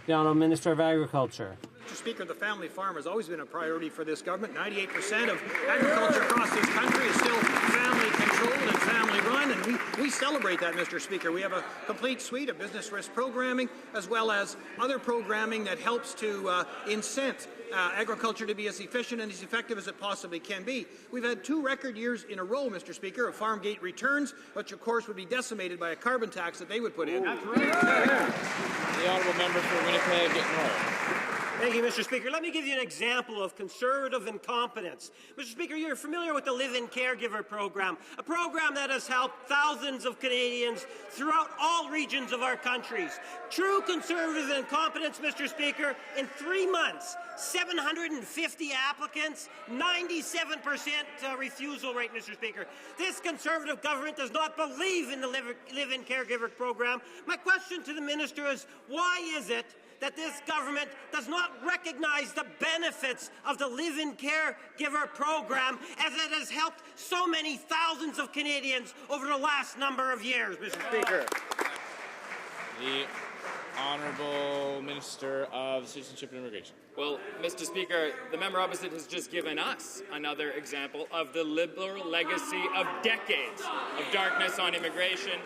The Honourable Minister of Agriculture. Mr. Speaker, the family farm has always been a priority for this government. 98% of agriculture across this country is still family-controlled and family-run, and we celebrate that, Mr. Speaker. We have a complete suite of business risk programming as well as other programming that helps to incent agriculture to be as efficient and as effective as it possibly can be. We've had 2 record years in a row, Mr. Speaker, of farm gate returns, which of course would be decimated by a carbon tax that they would put in. That's right. The Honourable Member for Winnipeg North. Thank you, Mr. Speaker. Let me give you an example of Conservative incompetence. Mr. Speaker, you're familiar with the Live-In Caregiver program, a program that has helped thousands of Canadians throughout all regions of our countries. True Conservative incompetence, Mr. Speaker, in 3 months, 750 applicants, 97% refusal rate, Mr. Speaker. This Conservative government does not believe in the Live-In Caregiver program. My question to the minister is, why is it that this government does not recognize the benefits of the Live-In Caregiver program as it has helped so many thousands of Canadians over the last number of years, Mr. Speaker? The Honourable Minister of Citizenship and Immigration. Well, Mr. Speaker, the member opposite has just given us another example of the Liberal legacy of decades of darkness on immigration.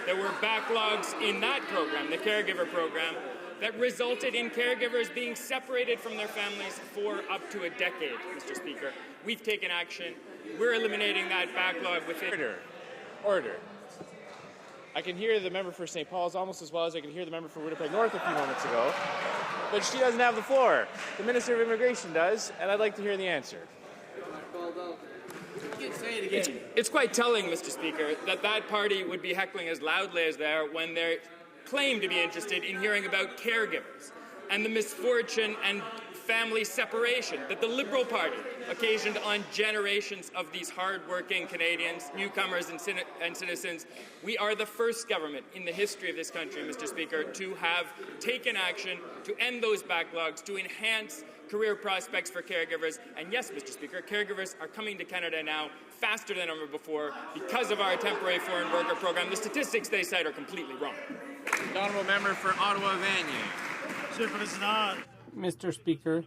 There were backlogs in that program, the caregiver program, that resulted in caregivers being separated from their families for up to a decade, Mr. Speaker. We've taken action. We're eliminating that backlog within... Order. I can hear the member for St. Paul's almost as well as I can hear the member for Winnipeg North a few moments ago, but she doesn't have the floor. The Minister of Immigration does, and I'd like to hear the answer. It's quite telling, Mr. Speaker, that party would be heckling as loudly as they are when they claim to be interested in hearing about caregivers and the misfortune and family separation that the Liberal Party occasioned on generations of these hard-working Canadians, newcomers and citizens. We are the first government in the history of this country, Mr. Speaker, to have taken action to end those backlogs, to enhance career prospects for caregivers. And yes, Mr. Speaker, caregivers are coming to Canada now faster than ever before because of our temporary foreign worker program. The statistics they cite are completely wrong. The Honourable Member for Ottawa-Vanier. Mr. Speaker,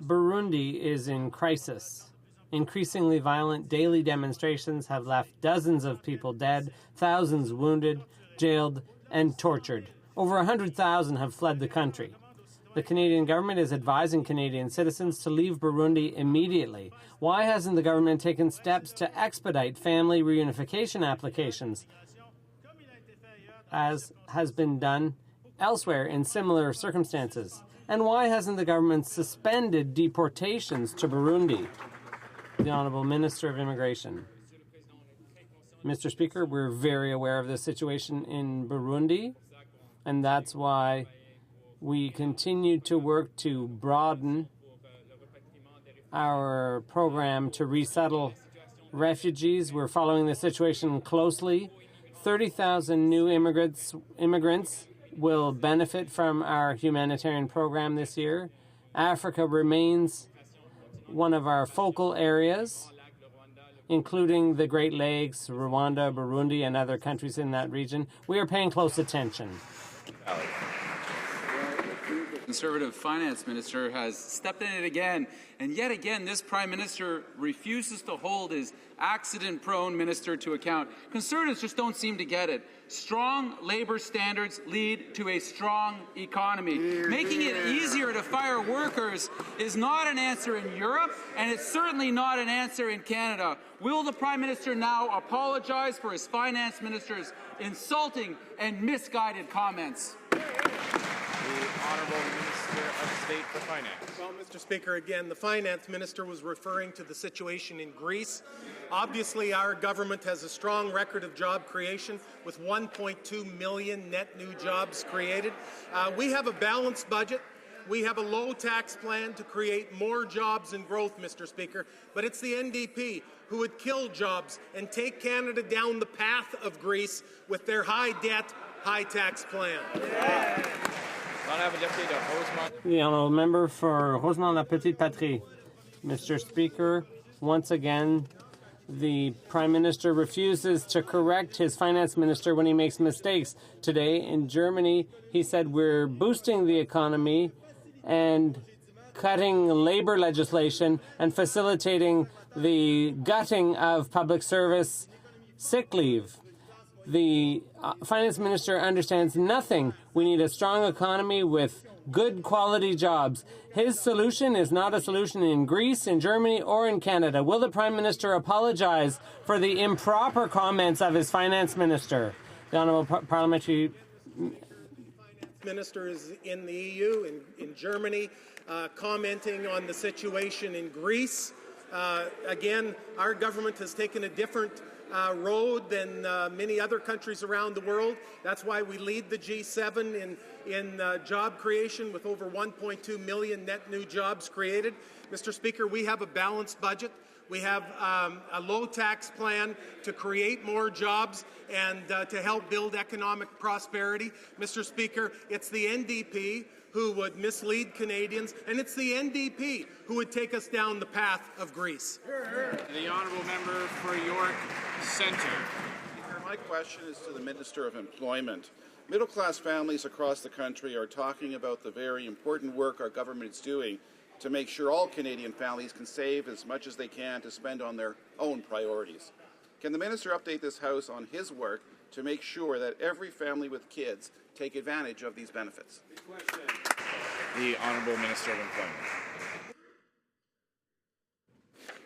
Burundi is in crisis. Increasingly violent daily demonstrations have left dozens of people dead, thousands wounded, jailed, and tortured. Over 100,000 have fled the country. The Canadian government is advising Canadian citizens to leave Burundi immediately. Why hasn't the government taken steps to expedite family reunification applications, as has been done elsewhere in similar circumstances? And why hasn't the government suspended deportations to Burundi? The Honourable Minister of Immigration. Mr. Speaker, we're very aware of the situation in Burundi, and that's why we continue to work to broaden our program to resettle refugees. We're following the situation closely. 30,000 new immigrants will benefit from our humanitarian program this year. Africa remains one of our focal areas, including the Great Lakes, Rwanda, Burundi, and other countries in that region. We are paying close attention. Conservative finance minister has stepped in it again, and yet again this prime minister refuses to hold his accident-prone minister to account. Conservatives just don't seem to get it. Strong labor standards lead to a strong economy. Making it easier to fire workers is not an answer in Europe, and it's certainly not an answer in Canada. Will the prime minister now apologize for his finance minister's insulting and misguided comments? The Honourable Minister of of State for Finance. Well, Mr. Speaker, again, the Finance Minister was referring to the situation in Greece. Obviously, our government has a strong record of job creation with 1.2 million net new jobs created. We have a balanced budget. We have a low tax plan to create more jobs and growth, Mr. Speaker, but it's the NDP who would kill jobs and take Canada down the path of Greece with their high debt, high tax plan. The honourable member for Rosemont-la-Petite-Patrie. Mr. Speaker, once again, the Prime Minister refuses to correct his Finance Minister when he makes mistakes. Today in Germany, he said we're boosting the economy and cutting labor legislation and facilitating the gutting of public service sick leave. The Finance Minister understands nothing. We need a strong economy with good quality jobs. His solution is not a solution in Greece, in Germany, or in Canada. Will the Prime Minister apologize for the improper comments of his Finance Minister? The Honourable Parliamentary Minister is in the EU, in Germany, commenting on the situation in Greece. Again, our government has taken a different road than many other countries around the world. That's why we lead the G7 in job creation with over 1.2 million net new jobs created. Mr. Speaker, we have a balanced budget. We have a low tax plan to create more jobs and to help build economic prosperity. Mr. Speaker, it's the NDP who would mislead Canadians, and it's the NDP who would take us down the path of Greece. The honourable member for York Centre. My question is to the Minister of Employment. Middle-class families across the country are talking about the very important work our government is doing to make sure all Canadian families can save as much as they can to spend on their own priorities. Can the Minister update this House on his work to make sure that every family with kids take advantage of these benefits? The Honourable Minister of Employment.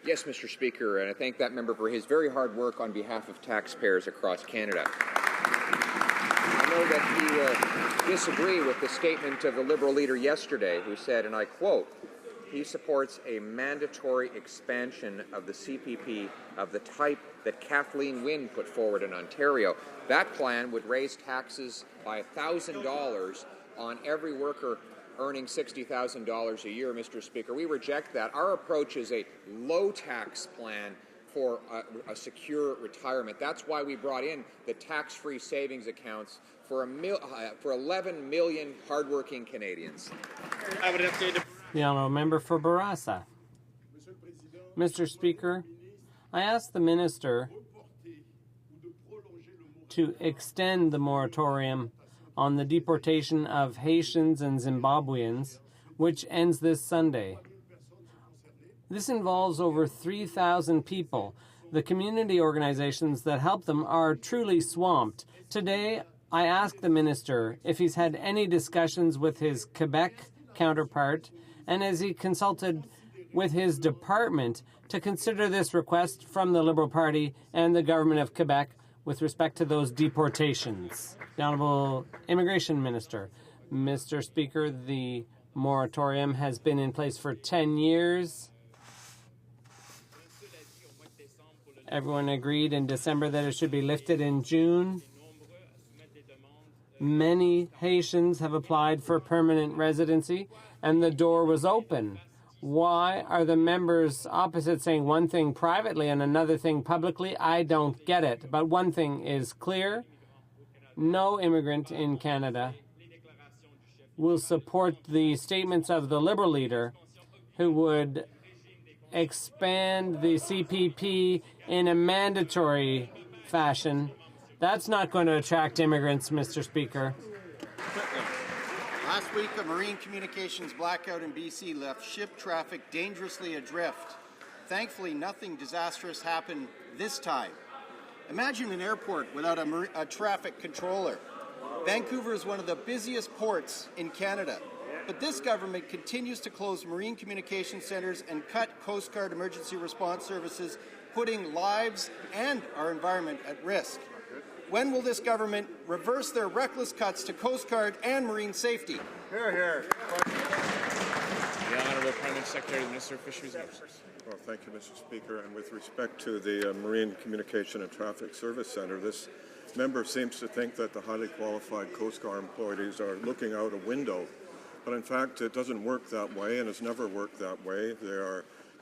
Yes, Mr. Speaker, and I thank that member for his very hard work on behalf of taxpayers across Canada. I know that he will disagree with the statement of the Liberal leader yesterday, who said, and I quote, he supports a mandatory expansion of the CPP of the type that Kathleen Wynne put forward in Ontario. That plan would raise taxes by $1,000 on every worker earning $60,000 a year, Mr. Speaker. We reject that. Our approach is a low-tax plan for a secure retirement. That's why we brought in the tax-free savings accounts for 11 million hardworking Canadians. I would update the honourable member for Bourassa. Mr. Speaker, I ask the Minister to extend the moratorium on the deportation of Haitians and Zimbabweans, which ends this Sunday. This involves over 3,000 people. The community organizations that help them are truly swamped. Today, I ask the Minister if he's had any discussions with his Quebec counterpart and has he consulted with his department to consider this request from the Liberal Party and the Government of Quebec with respect to those deportations. The Honourable Immigration Minister. Mr. Speaker, the moratorium has been in place for 10 years. Everyone agreed in December that it should be lifted in June. Many Haitians have applied for permanent residency, and the door was open. Why are the members opposite saying one thing privately and another thing publicly? I don't get it. But one thing is clear. No immigrant in Canada will support the statements of the Liberal leader who would expand the CPP in a mandatory fashion. That's not going to attract immigrants, Mr. Speaker. Last week, a marine communications blackout in BC left ship traffic dangerously adrift. Thankfully, nothing disastrous happened this time. Imagine an airport without a traffic controller. Vancouver is one of the busiest ports in Canada, but this government continues to close marine communication centres and cut Coast Guard emergency response services, putting lives and our environment at risk. When will this government reverse their reckless cuts to Coast Guard and marine safety? Hear, hear. Honourable Parliamentary Secretary, the Minister of Fisheries and Oceans. Well, thank you, Mr. Speaker. And with respect to the Marine Communication and Traffic Service Centre, this member seems to think that the highly qualified Coast Guard employees are looking out a window. But in fact, it doesn't work that way and has never worked that way.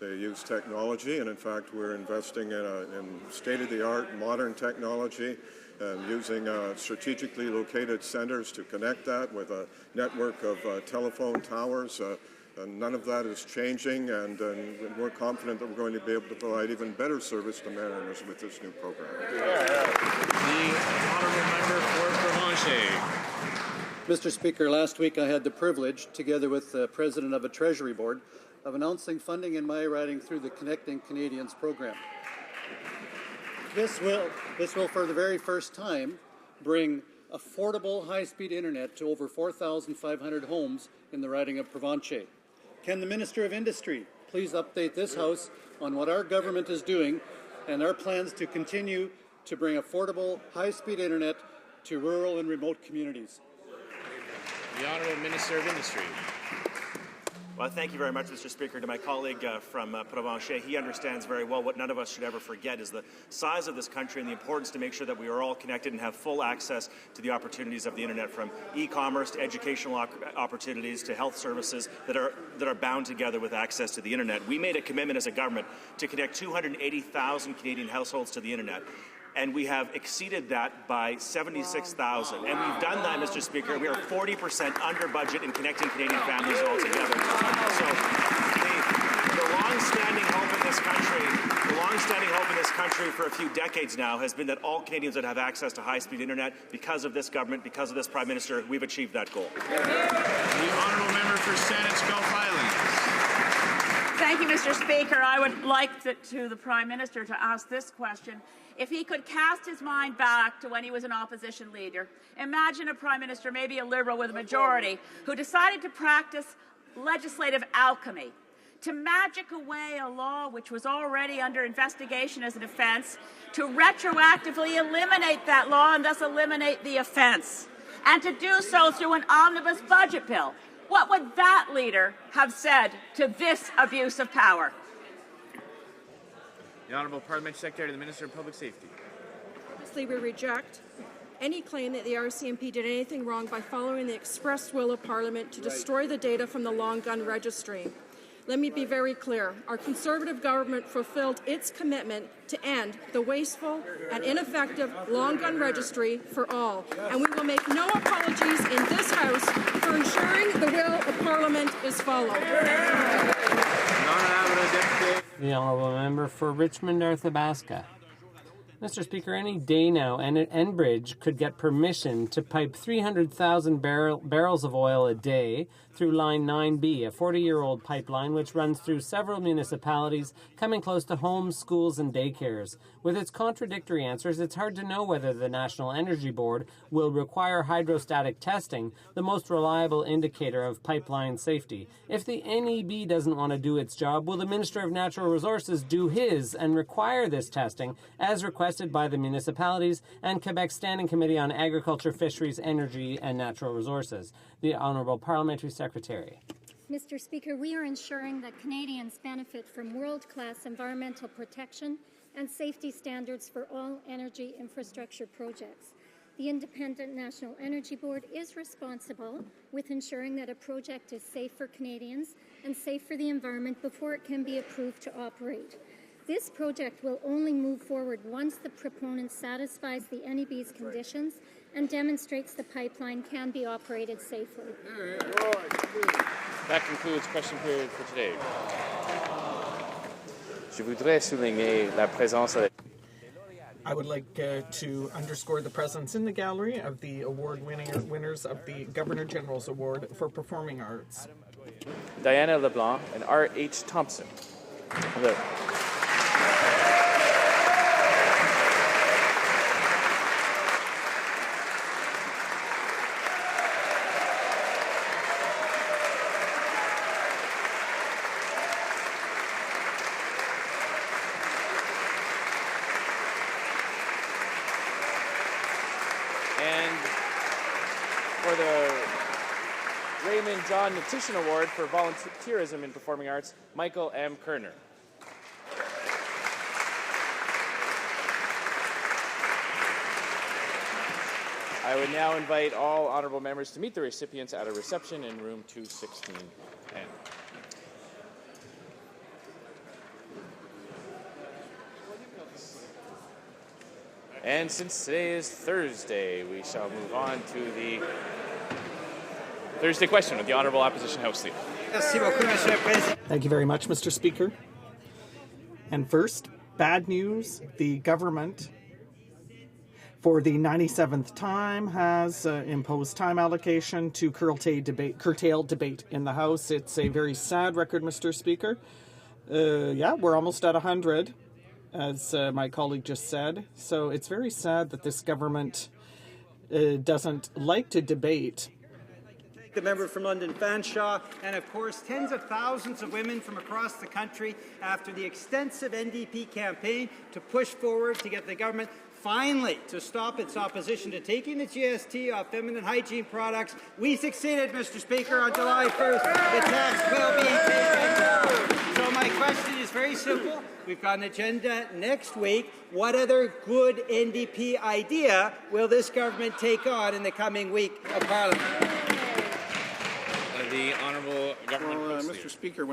They use technology, and in fact, we're investing in state-of-the-art modern technology and using strategically located centres to connect that with a network of telephone towers. And none of that is changing, and we're confident that we're going to be able to provide even better service to mariners with this new program. The Honourable Member for Provencher. Mr. Speaker, last week I had the privilege, together with the President of a Treasury Board, of announcing funding in my riding through the Connecting Canadians program. This will, for the very first time, bring affordable high-speed internet to over 4,500 homes in the riding of Provencher. Can the Minister of Industry please update this House on what our government is doing and our plans to continue to bring affordable high-speed internet to rural and remote communities? The Honourable Minister of Industry. Well, thank you very much, Mr. Speaker. To my colleague from Provencher, he understands very well what none of us should ever forget is the size of this country and the importance to make sure that we are all connected and have full access to the opportunities of the internet, from e-commerce to educational opportunities to health services that are bound together with access to the internet. We made a commitment as a government to connect 280,000 Canadian households to the internet. And we have exceeded that by 76,000. And we've done that, Mr. Speaker. We are 40% under budget in connecting Canadian families altogether. So the long-standing hope in this country, for a few decades now has been that all Canadians would have access to high-speed internet. Because of this government, because of this Prime Minister, we've achieved that goal. The Honourable Member for Saanich Gulf Islands. Thank you, Mr. Speaker. I would like to the Prime Minister to ask this question. If he could cast his mind back to when he was an opposition leader, imagine a Prime Minister, maybe a Liberal with a majority, who decided to practice legislative alchemy, to magic away a law which was already under investigation as an offence, to retroactively eliminate that law and thus eliminate the offence, and to do so through an omnibus budget bill. What would that leader have said to this abuse of power? The Honourable Parliamentary Secretary to the Minister of Public Safety. Obviously, we reject any claim that the RCMP did anything wrong by following the express will of Parliament to destroy the data from the long gun registry. Let me be very clear. Our Conservative government fulfilled its commitment to end the wasteful and ineffective long gun registry for all. And we will make no apologies in this House for ensuring the will of Parliament is followed. The Honourable Member for Richmond Arthabaska. Mr. Speaker, any day now, Enbridge could get permission to pipe 300,000 barrels of oil a day through Line 9B, a 40-year-old pipeline which runs through several municipalities, coming close to homes, schools, and daycares. With its contradictory answers, it's hard to know whether the National Energy Board will require hydrostatic testing, the most reliable indicator of pipeline safety. If the NEB doesn't want to do its job, will the Minister of Natural Resources do his and require this testing, as requested by the municipalities and Quebec's Standing Committee on Agriculture, Fisheries, Energy and Natural Resources? The Honourable Parliamentary Secretary. Mr. Speaker, we are ensuring that Canadians benefit from world-class environmental protection and safety standards for all energy infrastructure projects. The Independent National Energy Board is responsible with ensuring that a project is safe for Canadians and safe for the environment before it can be approved to operate. This project will only move forward once the proponent satisfies the NEB's conditions and demonstrates the pipeline can be operated safely. That concludes question period for today. Je voudrais souligner la présence de... I would like to underscore the presence in the gallery of the award winners of the Governor General's Award for Performing Arts. Diana LeBlanc and R.H. Thompson. Raymond John Natition Award for volunteerism in performing arts, Michael M. Kerner. I would now invite all honourable members to meet the recipients at a reception in room 216N. And since today is Thursday, we shall move on to the Thursday question with the Honourable Opposition House Leader. Thank you very much, Mr. Speaker. And first, bad news. The government, for the 97th time, has imposed time allocation to curtail debate in the House. It's a very sad record, Mr. Speaker. We're almost at 100, as my colleague just said. So it's very sad that this government doesn't like to debate. The member from London Fanshawe, and of course tens of thousands of women from across the country after the extensive NDP campaign to push forward to get the government finally to stop its opposition to taking the GST off feminine hygiene products. We succeeded, Mr. Speaker. On July 1st, the tax will be taken down. So my question is very simple. We've got an agenda next week. What other good NDP idea will this government take on in the coming week of Parliament? The Honourable Government Mr. Speaker,